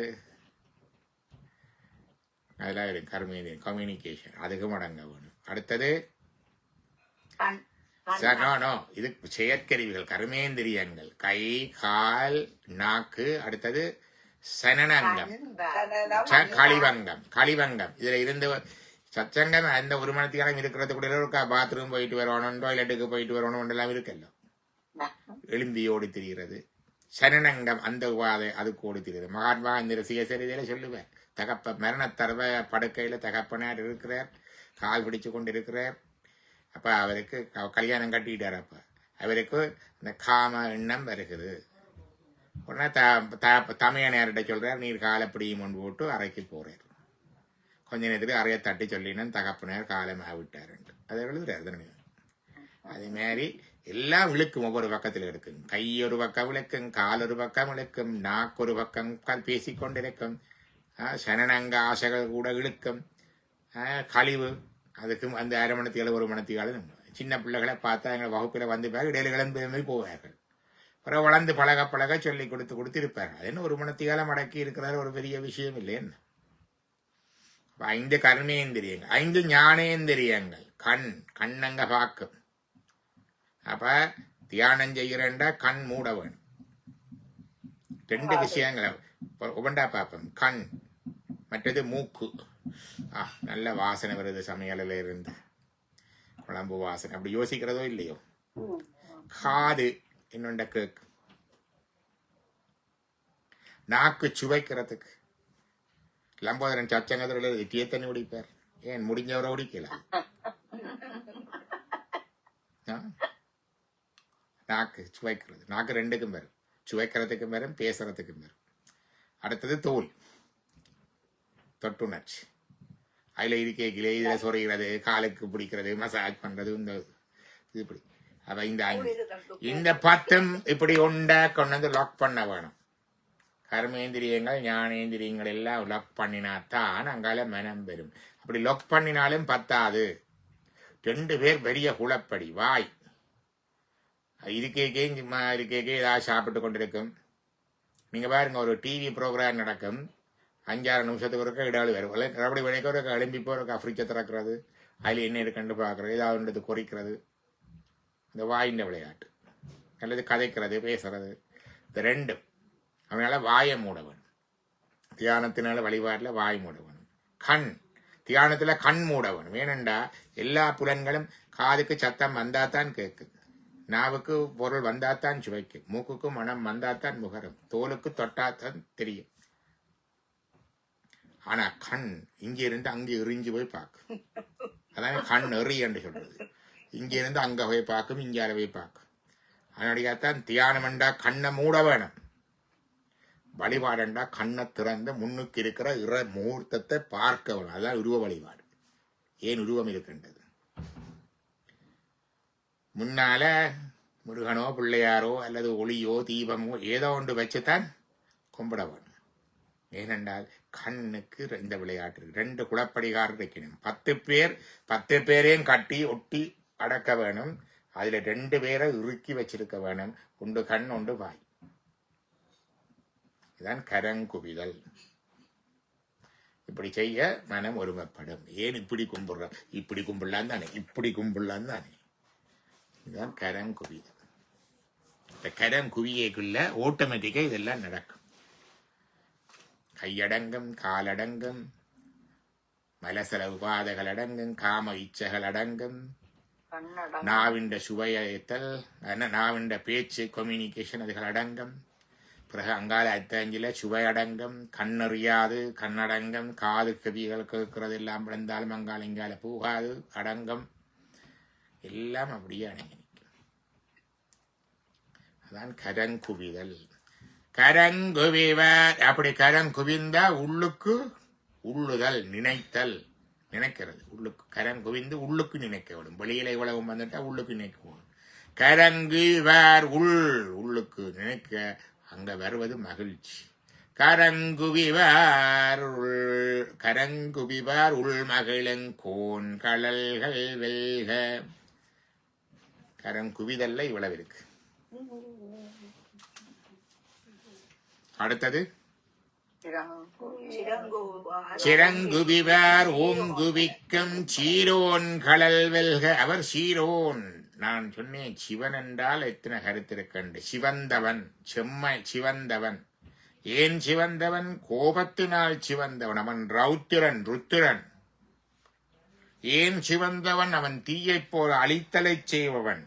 அதெல்லாம் இருக்கு. கம்யூனிகேஷன் அதுக்கும் அடங்க வேணும். அடுத்தது இது செயற்கருவிகள், கர்மேந்திரியங்கள், கை, கால், நாக்கு. அடுத்தது சனனங்கம், களிவங்கம். இதுல இருந்து சச்சங்கம் அந்த ஒரு மணி காலம் இருக்கிறது கூட பாத்ரூம் போயிட்டு வரணும், டாய்லெட்டுக்கு போயிட்டு வரணும் எல்லாம் இருக்கല്ലോ. எழும்பி ஓடி திரிகிறது. சனனங்கம் அந்த உபாதை அதுக்கு ஓடி திரிகிறது. மகாத்மா இந்த ரசிகசரிதையில சொல்லுவேன், மரணத்தரவ படுக்கையில தகப்பனார் இருக்கிறார், கால் பிடிச்சு கொண்டு இருக்கிறார். அப்ப அவருக்கு கல்யாணம் கட்டிட்டார். அப்ப அவருக்கு இந்த காம எண்ணம் வருகிறது. உடனே தமைய நேரிட்ட சொல்றார், நீர் காலை பிடியும் முன் போட்டு அறைக்கு போறார். கொஞ்ச நேரத்துக்கு அறைய தட்டி சொல்லினா தகப்பனார் காலை விட்டார். அதை எழுதுறாரு. அதே மாதிரி எல்லாம் இழுக்கும், ஒவ்வொரு பக்கத்தில் இருக்கும். கை ஒரு பக்கம் இழுக்கும், கால் ஒரு பக்கம் இழுக்கும், நாக்கு ஒரு பக்கம் பேசிக்கொண்டிருக்கும், சனனங்க ஆசைகள் கூட இழுக்கும், கழிவு அதுக்கும் அந்த 1/2 மணித்தியாலும் 1 மணித்தியாலும். சின்ன பிள்ளைகளை பார்த்தா எங்களை வகுப்பில் வந்து இடையில கிளம்பி போவார்கள். அப்புறம் வளர்ந்து பழக சொல்லி கொடுத்து இருப்பார்கள். அது என்ன 1 மணித்தியாலம் அடக்கி இருக்கிறார், ஒரு பெரிய விஷயம் இல்லைன்னு. 5 கர்மேந்திரியங்கள், 5 ஞானேந்திரியங்கள். கண்ணங்க பார்க்கும். அப்ப தியானம் செய்கிறேன்டா கண் மூட வேணும். 2 விஷயங்களை உபண்டா பார்ப்போம். கண், மற்றது மூக்கு. நல்ல வாசனை வருது சமையலில் இருந்து, குழம்பு வாசனை, அப்படி யோசிக்கிறதோ இல்லையோ. காது இன்னொண்ட கேக்கு. நாக்கு சுவைக்கிறதுக்கு. லம்போதரன் சச்சங்கத்தில் இட்டிய தண்ணி குடிப்பார். ஏன் முடிஞ்சவரை குடிக்கல. நாக்கு சுவைக்கிறது. நாக்கு 2க்கும் வரும், சுவைக்கிறதுக்கும் வரும், பேசுறதுக்கும் வரும். அடுத்தது தோல், தொட்டுணர்ச்சி. அதுல இருக்கைகளே இதுல சொறைகிறது, காலுக்கு பிடிக்கிறது, மசாஜ் பண்றது, இந்த இப்படி. அப்ப இந்த 10 இப்படி கொண்டு வந்து லாக் பண்ண வேணும். கர்மேந்திரியங்கள் ஞானேந்திரியங்கள் எல்லாம் லாக் பண்ணினாத்தான் அங்கால மனம் பெறும். அப்படி லாக் பண்ணினாலும் பத்தாது. 2 பேர் பெரிய குளப்படி வாய் இருக்கே ஏதாவது சாப்பிட்டு கொண்டிருக்கும். நீங்க பாருங்க, ஒரு டிவி ப்ரோக்ராம் நடக்கும், 5-6 நிமிஷத்துக்கு ஒருக்கா இடாளு வரும், அப்படி விளைக்க ஒரு எழும்பி போற ஃப்ரிட்ஜை திறக்கிறது, அதில் என்ன இருக்குன்னு பார்க்கறது, ஏதாவது குறிக்கிறது, இந்த வாயின் விளையாட்டு அல்லது கதைக்கிறது பேசுறது. இந்த 2 அவனால வாயை மூட வேணும். தியானத்தினால வழிபாட்டில் வாய் மூட வேணும். கண் தியானத்துல கண் மூட வேணும். ஏனென்றா எல்லா புலன்களும் காதுக்கு சத்தம் வந்தாத்தான் கேட்குது, நாவுக்கு பொருள் வந்தாத்தான் சுவைக்கு, மூக்குக்கு மனம் வந்தாத்தான் முகரம், தோலுக்கு தொட்டாத்தான் தெரியும். ஆனா கண் இங்கிருந்து அங்கே எறிஞ்சு போய் பார்க்கும். அதான கண் எறி என்று சொல்றது. இங்கிருந்து அங்க போய் பார்க்கும், இங்கால போய் பார்க்கும். அதனுடையத்தான் தியானம் என்றா கண்ணை மூட வேணும். வழிபாடுண்டா கண்ணை திறந்து முன்னுக்கு இருக்கிற முகூர்த்தத்தை பார்க்க வேணும். அதுதான் உருவ வழிபாடு. ஏன் உருவம் இருக்கின்றது? முன்னால முருகனோ பிள்ளையாரோ அல்லது ஒளியோ தீபமோ ஏதோ ஒன்று வச்சுத்தான் கும்பிட வேணும். ஏனென்றால் கண்ணுக்கு இந்த விளையாட்டு 2 குளப்படிகாரர் வைக்கணும். 10 பேரையும் கட்டி ஒட்டி அடக்க வேணும். அதுல 2 பேரை இறுக்கி வச்சிருக்க வேணும். ஒன்று கண், ஒன்று வாய். இதுதான் கரங்குவிதல். இப்படி செய்ய மனம் ஒருமைப்படும். ஏன் இப்படி கும்பிடுற, இப்படி கும்பிடலாம் தானே, இப்படி கும்பிடலாம் தானே. இதுதான் கரங்குவிதல். இந்த கரங்குவியக்குள்ள ஆட்டோமேட்டிக்கா இதெல்லாம் நடக்கும். கையடங்கும், காலடங்கும், மலசல உபாதைகள் அடங்கும், காம இச்சைகள் அடங்கும், நாவிண்ட சுவையத்தல், நாவிண்ட பேச்சு கம்யூனிகேஷன் அதுகள் அடங்கும். பிறகு அங்கால 5 சுவையடங்கம், கண்ணறியாது கண்ணடங்கம், காது கவிகள் கேட்கறது எல்லாம் பிறந்தாலும் அங்கால இங்கால போகாது அடங்கம். எல்லாம் அப்படியே அடங்கி நிற்கும். அதான் கரங்குவிதல். கரங்குவிவர். அப்படி கரங்குவிந்தா உள்ளுக்கு உள்ளுதல், நினைத்தல், நினைக்கிறது. உள்ளுக்கு கரங்குவிந்து உள்ளுக்கு நினைக்க விடும். வெளியில இவ்வளவு வந்துட்டா உள்ளுக்கு நினைக்க விடும். கரங்குவார் உள்ளுக்கு நினைக்க, அங்க வருவது மகிழ்ச்சி. கரங்குவிவார் உள் மகிழங்கோன் கடல்கள் வெல்க. கரங்குவிதல்ல இவ்வளவு இருக்கு. அடுத்தது சிறங்குவிவார் ஓங்குவிக்கும் சீரோன் கடல் வெல்க. அவர் சீரோன். நான் சொன்னேன் சிவன் என்றால் எத்தனை கருத்து இருக்கண்டு. சிவந்தவன், செம்மை சிவந்தவன். ஏன் சிவந்தவன்? கோபத்தினால் சிவந்தவன். அவன் ருத்திரன். ஏன் சிவந்தவன்? அவன் தீயைப் போல அழித்தலை செய்பவன்,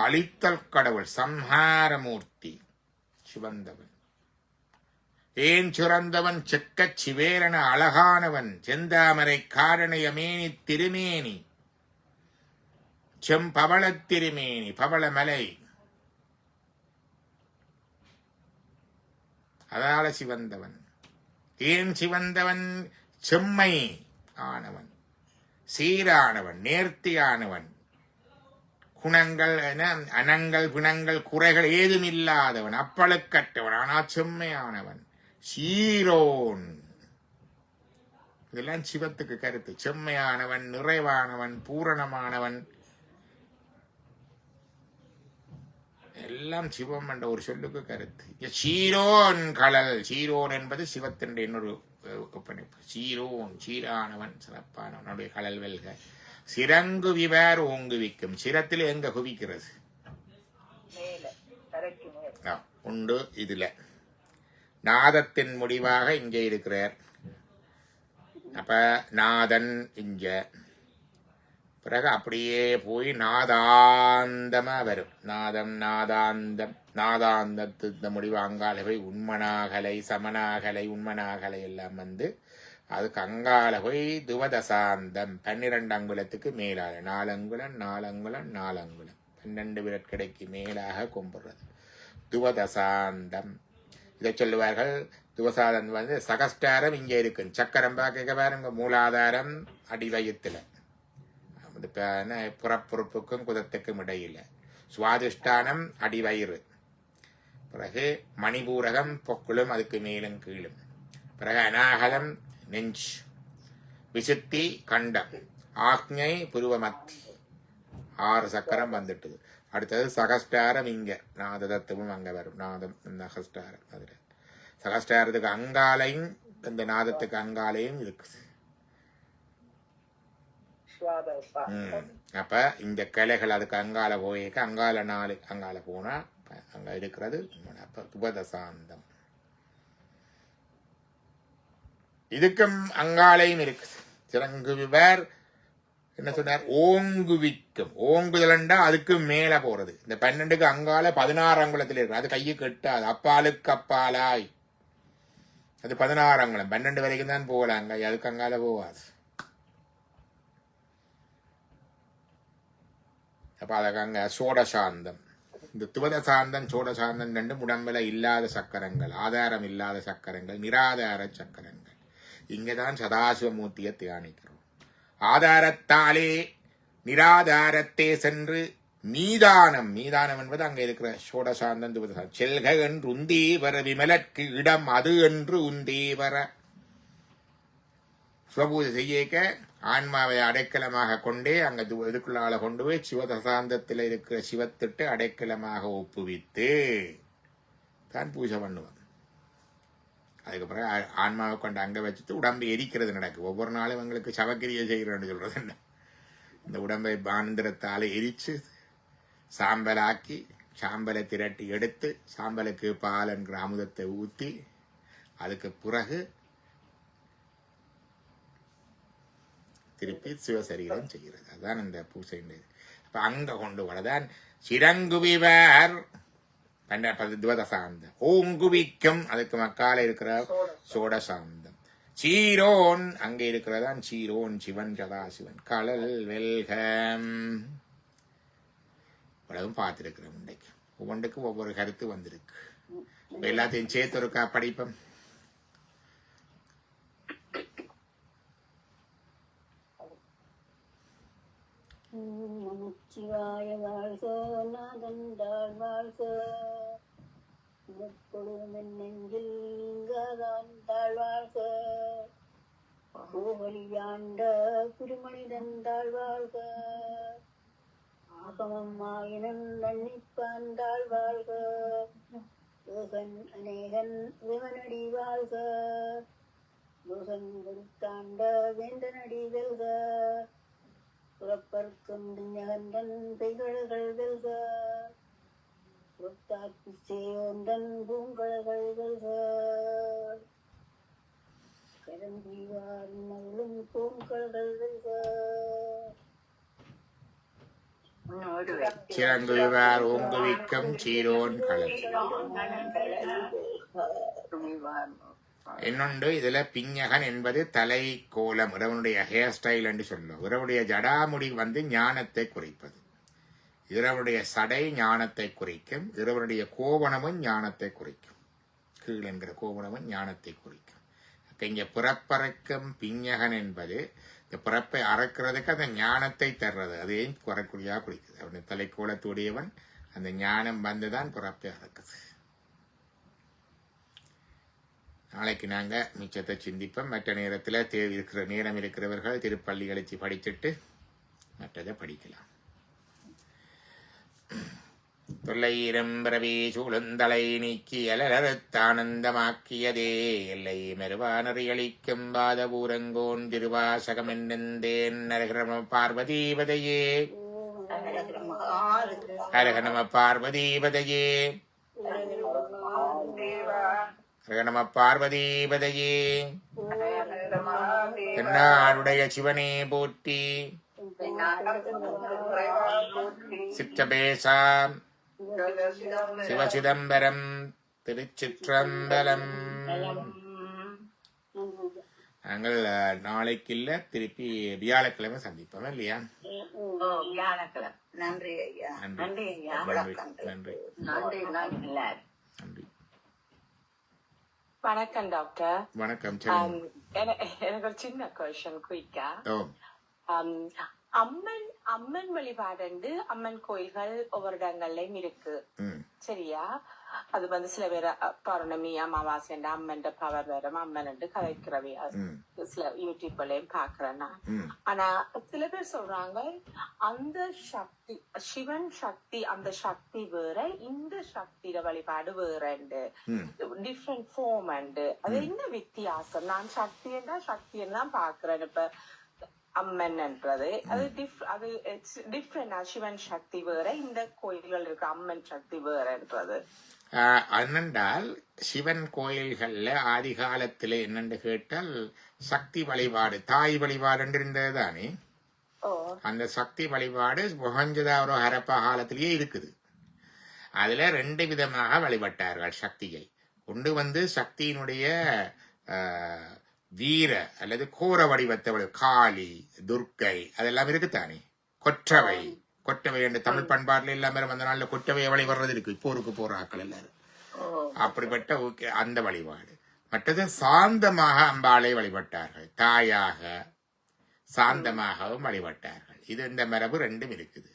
அழித்தல் கடவுள், சம்ஹாரமூர்த்தி சிவந்தவன். ஏன் சிறந்தவன்? செக்கச் சிவேரன அழகானவன், செந்தாமரை காரணையமேனி திருமேனி, செம்பவளத் திருமேனி, பவளமலை. அதால சிவந்தவன். ஏன் சிவந்தவன்? செம்மை ஆனவன், சீரானவன், நேர்த்தியானவன், குணங்கள் அனங்கள் பிணங்கள் குறைகள் ஏதும் இல்லாதவன், அப்பழுக்கற்றவன், ஆனா செம்மையானவன், சீரோன். இதெல்லாம் சிவத்துக்கு கருத்து. செம்மையானவன், நிறைவானவன், பூரணமானவன், எல்லாம் சிவம் என்ற ஒரு சொல்லுக்கு கருத்து. சீரோன் கடல். சீரோன் என்பது சிவத்தின் இன்னொரு ஒப்பனைப்பு. சீரோன் சீரானவன், சிறப்பானவனுடைய கடல் வெல்க. சிறங்குவிவார் ஓங்குவிக்கும். சிரத்தில் எங்க குவிக்கிறது? உண்டு. இதுல நாதத்தின் முடிவாக இங்கே இருக்கிறார். அப்ப நாதன் இங்க, பிறகு அப்படியே போய் நாதாந்தமா வரும். நாதாந்தத்து இந்த முடிவு அங்கால போய் உண்மனாகலை, சமனாகலை, உண்மனாகலை எல்லாம் வந்து அதுக்கு அங்கால போய் துவதசாந்தம் 12 அங்குலத்துக்கு மேலாக 4 அங்குலம் 4 அங்குலம் 4 அங்குலம் 12 விரற்கடைக்கு மேலாக கும்பிடுறது துவதசாந்தம். இதை சொல்லுவார்கள். துவசாதம் வந்து சகஸ்டாரம் இங்கே இருக்கு. சக்கரம் பார்க்க பாருங்க, மூலாதாரம் அடிவயத்துல, புறப்புறுப்புக்கும் குதத்துக்கும் இடையில. சுவாதிஷ்டானம் அடிவயிறு, பிறகு மணிபூரகம் பொக்குளும் அதுக்கு மேலும் கீழும், பிறகு அநாகலம் நெஞ்சு, விசுத்தி கண்டம், ஆக்ஞை புருவமத்தி 6 சக்கரம் வந்துட்டுது. அடுத்தது சகஸ்டாரம் இங்க நாத தத்துவம் அங்க வரும். நாதம் சகஸ்டாரம் அதுல சகஸ்டாரத்துக்கு அங்காலையும் இந்த நாதத்துக்கு அங்காலையும் இருக்குது. அப்ப இந்த கிளைகள் அதுக்கு அங்கால போயிருக்க அங்கால 4 அங்கால போனா அங்க இருக்கிறது துபதசாந்தம். இதுக்கும் அங்காலையும் இருக்குது. சிறங்குவிவர் என்ன சொன்னார்? ஓங்குவிக்கும். ஓங்குதலண்டா அதுக்கு மேல போறது. இந்த 12க்கு அங்கால 16 அங்குலத்தில் இருக்கு. அது கையை கெட்டாது. அப்பாலுக்கு அப்பாலாய் அது 16 அங்குலம். 12 வரைக்கும் தான் போகலாங்க. அதுக்கு அங்கால போவாது. அப்ப அதுக்கு அங்க சோடசாந்தம். இந்த துவதசாந்தம் சோடசாந்தம் ரெண்டும் உடம்புல இல்லாத சக்கரங்கள், ஆதாரம் இல்லாத சக்கரங்கள், நிராதார சக்கரங்கள். இங்கதான் சதாசிவமூர்த்தியை தியானிக்கிறோம். ஆதாரத்தாலே நிராதாரத்தே சென்று மீதானம். மீதானம் என்பது அங்க இருக்கிற சோடசாந்தம் துவதசாந்தம். செல்க என்று உந்தே வர விமலற்கு இடம் அது என்று உந்தே வர. சிவபூஜை செய்யக்க ஆன்மாவை அடைக்கலமாக கொண்டே அங்க இதுக்குள்ளால கொண்டு போய் சிவதசாந்தத்தில் இருக்கிற சிவத்திட்டு அடைக்கலமாக ஒப்புவித்து தான் பூஜை பண்ணுவான். அதுக்கப்புறம் ஆன்மாவை கொண்டு அங்க வச்சுட்டு உடம்பை எரிக்கிறது நடக்கு. ஒவ்வொரு நாளும் எங்களுக்கு சவக்கிரியை செய்கிறோன்னு சொல்றது என்ன? இந்த உடம்பை பானந்திரத்தால எரிச்சு சாம்பலாக்கி சாம்பலை திரட்டி எடுத்து சாம்பலுக்கு பால் என்கிற அமுதத்தை ஊற்றி அதுக்கு பிறகு திருப்பி சிவசரீரம் செய்கிறது. அதுதான் இந்த பூசை. அப்ப அங்க கொண்டு வரதான் சிறங்குவிவர் துவதசாந்தம். ஓங்குவிக்கும் அதுக்கு மக்கால இருக்கிற சோடசாந்தம். சீரோன் அங்க இருக்கிறதான் சீரோன் சிவன் சதாசிவன். கடல் வெல்கம் இவ்வளவும் பார்த்திருக்கிறோம். இன்றைக்கு ஒவ்வொன்றுக்கும் ஒவ்வொரு கருத்து வந்திருக்கு. எல்லாத்தையும் சேர்த்து இருக்கா படிப்போம். நமச்சிவாய வாழ்க, நாதந்தாள் வாழ்க, முப்பொழுதும் நெஞ்சில் தாழ் வாழ்க, பூவலியாண்ட குருமனிதந்தாள் வாழ்க, ஆகமம் ஆயினம் நன்னிப்பாந்தாள் வாழ்க, யோகன் அநேகன் இவனடி வாழ்க, யோகன் குருத்தாண்ட வேந்தனடி வெல்க, புறப்பருக்கும் திஞ்சகந்தன் பெய்கழல்கள் வெல்க, புறத்தாக்கு சேயோந்தன் பூங்கழல்கள் வெல்க, கரம்பீவார் மகளும் பூங்கழல்கள் வெல்க. சிறங்குவிவார் ஓங்குவிக்கும் சீரோன் கடல். இன்னொன்று இதுல பிஞகன் என்பது தலை கோலம், இறைவனுடைய ஹேர் ஸ்டைல் என்று சொல்லும். இறைவனுடைய ஜடாமுடி ஞானத்தை குறிப்பது. இறைவனுடைய சடை ஞானத்தை குறிக்கும். இறைவனுடைய கோவணமும் ஞானத்தை குறிக்கும். கீழ் என்கிற கோவணமும் ஞானத்தை குறிக்கும். இங்க பிறப்பறக்கும் பிஞகன் என்பது இந்த பிறப்பை அறக்கிறதுக்கு அந்த ஞானத்தை தர்றது. அதையும் குறைக்குடியா குறிக்குது. அவனுடைய தலைக்கோலத்துடையவன் அந்த ஞானம் வந்துதான் பிறப்பை அறக்குது. நாளைக்கு நாங்க மிச்சத்தை சிந்திப்போம். மற்ற நேரத்தில் நேரம் இருக்கிறவர்கள் திருப்பள்ளி கழிச்சு படிச்சுட்டு மற்றதை படிக்கலாம். தொல்லையிரம் பிறவி சூழந்தலை நீக்கி அலறுத்தானந்தமாக்கியதே எல்லை மெருவானறியளிக்கும் பாதபூரங்கோன் திருவாசகம் என்னந்தேன். நரகரம பார்வதீபதையே, ஹரஹரம பார்வதீபதையே, நம பார்வதீபதையே. தென்னாடுடைய சிவனே போற்றி. சிற்றபேசாம் சிவசிதம்பரம் திருச்சிற்றம்பலம். நாங்கள் நாளைக்கு இல்ல, திருப்பி வியாழக்கிழமை சந்திப்போம் இல்லையா? நன்றி ஐயா. நன்றி நன்றி நன்றி நன்றி. வணக்கம் டாக்டர். வணக்கம். எனக்கு ஒரு சின்ன கொஸ்டின் குயிக்கா. அம்மன் அம்மன் வழிபாடு அம்மன் கோயில்கள் ஒவ்வொரு இடங்கள்லயும் இருக்கு. ம் சரியா? அது வந்து சில பேர் பௌர்ணமி அமாவாசை அம்மன் பவர் வரும் அம்மன் கதைக்கிறவை ம் சில யூடியூப்லயும் பாக்குறேன்னா. ம் ஆனா சில பேர் சொல்றாங்க அந்த சக்தி சிவன் சக்தி அந்த சக்தி வேற இந்த சக்தியோட வழிபாடு வேறண்டு ம் டிஃப்ரெண்ட் ஃபார்ம் அண்டு அது என்ன வித்தியாசம்? நான் சக்தி தான் பாக்குறேன். இப்ப அம்மன்ன்றது அது அது டிஃப்ரெண்டா? சிவன் சக்தி வேற இந்த கோயில்கள் இருக்கு அம்மன் சக்தி வேறன்றது என்னென்றால் சிவன் கோயில்கள்ல ஆதி காலத்துல என்னென்று கேட்டால் சக்தி வழிபாடு தாய் வழிபாடு இருந்தது தானே. ஓ அந்த சக்தி வழிபாடு மொஹஞ்சதாரோ ஹரப்பா காலத்திலேயே இருக்குது. அதுல 2 விதமாக வழிபட்டார்கள் சக்தியை. ஒன்று வந்து சக்தியினுடைய வீர அல்லது கோர வடிவத்தை காளி துர்க்கை அதெல்லாம் இருக்குத்தானே. கொற்றவை என்ற தமிழ் பண்பாட்டுல எல்லாமே வந்த நாள்ல கொற்றவையை வழிபடுறது இருக்கு. போருக்கு போற ஆக்கள் எல்லாரும் அப்படிப்பட்ட அந்த வழிபாடு. மற்றது சாந்தமாக அம்பாளை வழிபட்டார்கள். தாயாக சாந்தமாகவும் வழிபட்டார்கள். இது இந்த மரபு 2 இருக்குது.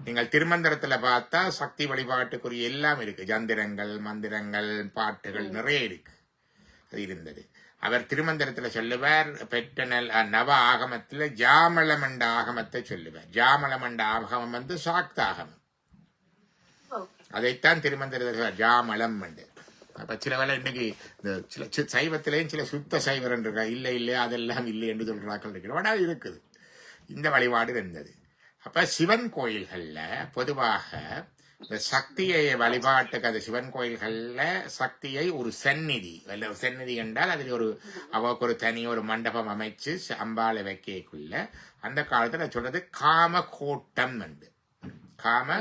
நீங்கள் திருமந்திரத்துல பார்த்தா சக்தி வழிபாட்டுக்குரிய எல்லாம் இருக்கு. ஜந்திரங்கள் மந்திரங்கள் பாட்டுகள் நிறைய இருக்கு. அது இருந்தது. அவர் திருமந்திரத்துல சொல்லுவார் பெற்றனல் நவ ஆகமத்துல ஜாமலமண்ட ஆகமத்தை சொல்லுவார். ஜாமலமண்ட ஆகமம் வந்து சாக்த ஆகமம். அதைத்தான் திருமந்திரத்தில் ஜாமலம் உண்டு. அப்ப சில வேலை இன்னைக்கு இந்த சில சைவத்திலேயும் சில சுத்த சைவர் இருக்கா இல்லை அதெல்லாம் இல்லை என்று சொல்றாக்கள் இருக்கிற இருக்குது. இந்த வழிபாடு இருந்தது. அப்ப சிவன் கோயில்கள்ல பொதுவாக இந்த சக்தியை வழிபாட்டுக்கு அது சிவன் கோயில்கள்ல சக்தியை ஒரு சந்நிதி என்றால் அதில் அவருக்கு ஒரு தனி ஒரு மண்டபம் அமைச்சு அம்பாளை வைக்கக்குள்ள அந்த காலத்துல சொல்றது காம கோட்டம் உண்டு. காம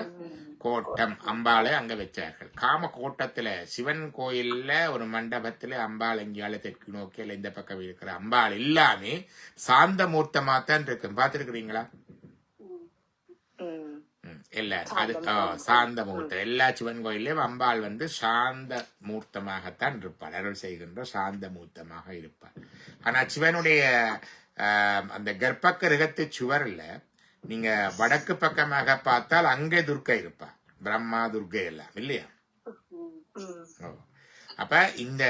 கோட்டம் அம்பாளை அங்க வச்சார்கள். காம கோட்டத்துல சிவன் கோயில்ல ஒரு மண்டபத்துல அம்பாள் எங்கேயால தெற்கு நோக்கி இல்ல இந்த பக்கம் இருக்கிற அம்பாள் எல்லாமே சாந்த மூர்த்தமாத்தான் இருக்கு. பார்த்திருக்கிறீங்களா? எல்லாரும் அது சாந்த மூர்த்தம். எல்லா சிவன் கோயிலையும் அம்பாள் வந்து சாந்த மூர்த்தமாகத்தான் இருப்பாள். அருள் செய்கின்ற சாந்த மூர்த்தமாக இருப்பாள். ஆனா சிவனுடைய அந்த கர்ப்ப கிரகத்து சுவர்ல நீங்க வடக்கு பக்கமாக பார்த்தால் அங்கே துர்க்கை இருப்பா. பிரம்மா துர்க்கை எல்லாம் இல்லையா? அப்ப இந்த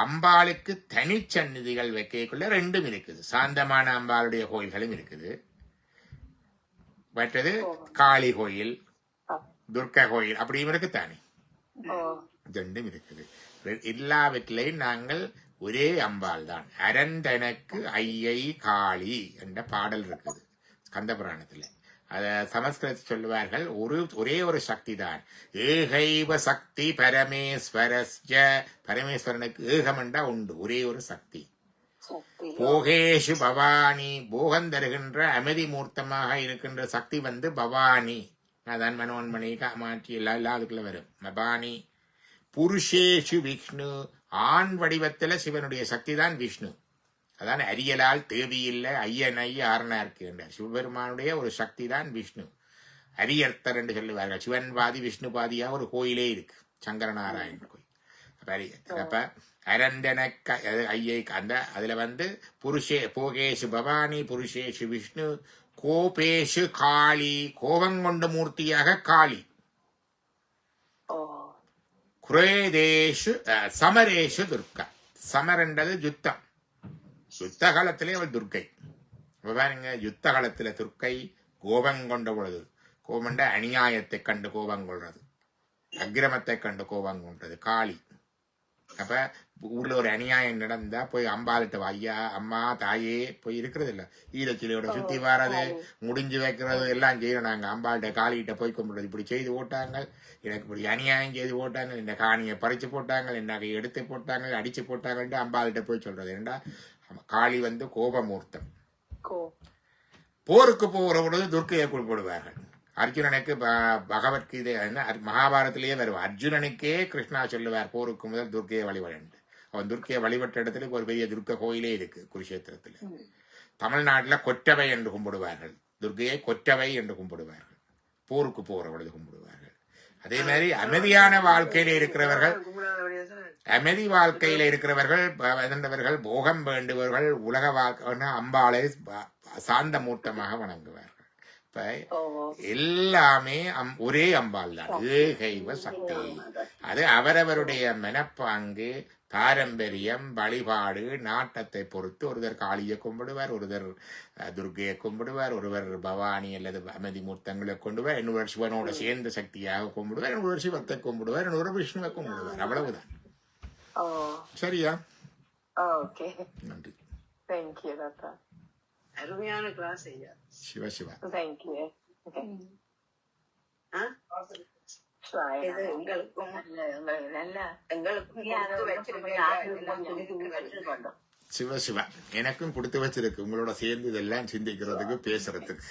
அம்பாளுக்கு தனிச்சந்நிதிகள் வைக்கக்குள்ள 2 இருக்குது. சாந்தமான அம்பாளுடைய கோயில்களும் இருக்குது. மற்றது காளி கோயில் துர்கா கோயில் அப்படியும் இருக்குத்தானே. 2 இருக்குது. எல்லாவற்றிலையும் நாங்கள் ஒரே அம்பாள் தான். அரந்தனக்கு ஐயை காளி என்ற பாடல் இருக்குது ஸ்கந்த புராணத்துல. அத சமஸ்கிருத சொல்லுவார்கள் ஒரே ஒரு சக்தி தான். ஏகைவ சக்தி பரமேஸ்வரஸ்ய. பரமேஸ்வரனுக்கு ஏகமண்டா உண்டு, ஒரே ஒரு சக்தி. போகேஷு பவானி. போகம் தருகின்ற அமைதி மூர்த்தமாக இருக்கின்ற சக்தி வந்து பவானி. அதான் மனோன்மணி காமாட்சி எல்லாம் அதுக்குள்ள வரும். பவானி. புருஷேஷு விஷ்ணு. ஆண் வடிவத்துல சிவனுடைய சக்தி தான் விஷ்ணு. அதான் அரியலால் தேவியில்லை ஐயனை ஆரணார்க்கு என்றார். சிவபெருமானுடைய ஒரு சக்தி தான் விஷ்ணு. அரியர்த்தர் என்று சொல்லுவார்கள். சிவன் பாதி விஷ்ணு பாதியா ஒரு கோயிலே இருக்கு, சங்கரநாராயணன் கோயில். அப்ப அரந்தனக்க ஐயை அந்த அதுல வந்து போகேஷு பவானி புருஷேஷு விஷ்ணு கோபேஷு காளி. கோபங்கொண்ட மூர்த்தியாக காளி. குரேதேஷு சமரேஷு துர்கா. சமர் என்றது யுத்தம். யுத்த காலத்திலே அவள் துர்க்கை. பாருங்க, யுத்த காலத்துல துர்க்கை கோபம் கொண்ட பொழுது. கோபண்ட அநியாயத்தை கண்டு கோபம் கொள்றது, அக்கிரமத்தை கண்டு கோபம் கொண்டது காளி. அப்ப ஊர்ல ஒரு அநியாயம் நடந்தா போய் அம்பாளிட்ட ஐயா அம்மா தாயே போய் இருக்கிறது இல்ல, ஈரச்சிலையோட சுத்தி வர்றது முடிஞ்சு வைக்கிறது எல்லாம் செய்யணும். நாங்க அம்பாள்கிட்ட காளிகிட்ட போய் கும்பிடுறது. இப்படி செய்து போட்டாங்க, எனக்கு இப்படி அநியாயம் செய்து போட்டாங்க, இந்த காணியை பறிச்சு போட்டாங்க, என்ன எடுத்து போட்டாங்க, அடிச்சு போட்டாங்கன்ட்டு அம்பாள்கிட்ட போய் சொல்றது. ஏண்டா காளி வந்து கோபமூர்த்தம். போருக்கு போகிற பொழுது துர்க்கையை குறிப்பிடுவார்கள். அர்ஜுனனுக்கு பகவத்கீதை மகாபாரத்திலேயே வருவார். அர்ஜுனனுக்கே கிருஷ்ணா சொல்லுவார் போருக்கு முதல் துர்க்கையை வழிபடு. அவன் துர்க்கையை வழிபட்ட இடத்துல ஒரு பெரிய துர்க்க கோயிலே இருக்கு குருஷேத்திரத்துல. தமிழ்நாட்டுல கொற்றவை என்று கும்பிடுவார்கள், துர்க்கையை கொற்றவை என்று கும்பிடுவார்கள். போருக்கு போகிற பொழுது கும்பிடுவார்கள். அதே மாதிரி அமைதியான வாழ்க்கையில இருக்கிறவர்கள், அமைதி வாழ்க்கையில இருக்கிறவர்கள், போகம் வேண்டுபவர்கள், உலக வாழ்க்கை அம்பாளை சாந்த மூர்த்தமாக வணங்குவார்கள். இப்ப ஓ எல்லாமே ஒரே அம்பாள் தான், ஏகைவ சக்தி. அது அவரவருடைய மனப்பாங்கு, பாரம்பரியம், வழிபாடு, நாட்டத்தை பொறுத்து ஒருவர் காளியை கும்பிடுவார், ஒருவர் துர்கையை கும்பிடுவார், ஒருவர் பவானி அல்லது அமைதி மூர்த்தங்களை கொண்டுவார், இன்னொரு சிவனோட சேர்ந்த சக்தியாக கும்பிடுவார், இன்னொரு சிவத்தை கும்பிடுவார், இன்னொரு விஷ்ணுவை கும்பிடுவார். அவ்வளவுதான். ஓ சரியா? ஓகே, நன்றி. தேங்க்யூ தாத்தா. அருமையான கிளாஸ் ஐயா. சிவ சிவா. தேங்க்யூ. இது எங்களுக்கும் நல்லா எங்களுக்கும் கொடுத்து வச்சிருக்கேன். சிவ சிவா. எனக்கும் கொடுத்து வச்சிருக்கு உங்களோட சேர்ந்து இதெல்லாம் சிந்திக்கிறதுக்கு, பேசுறதுக்கு.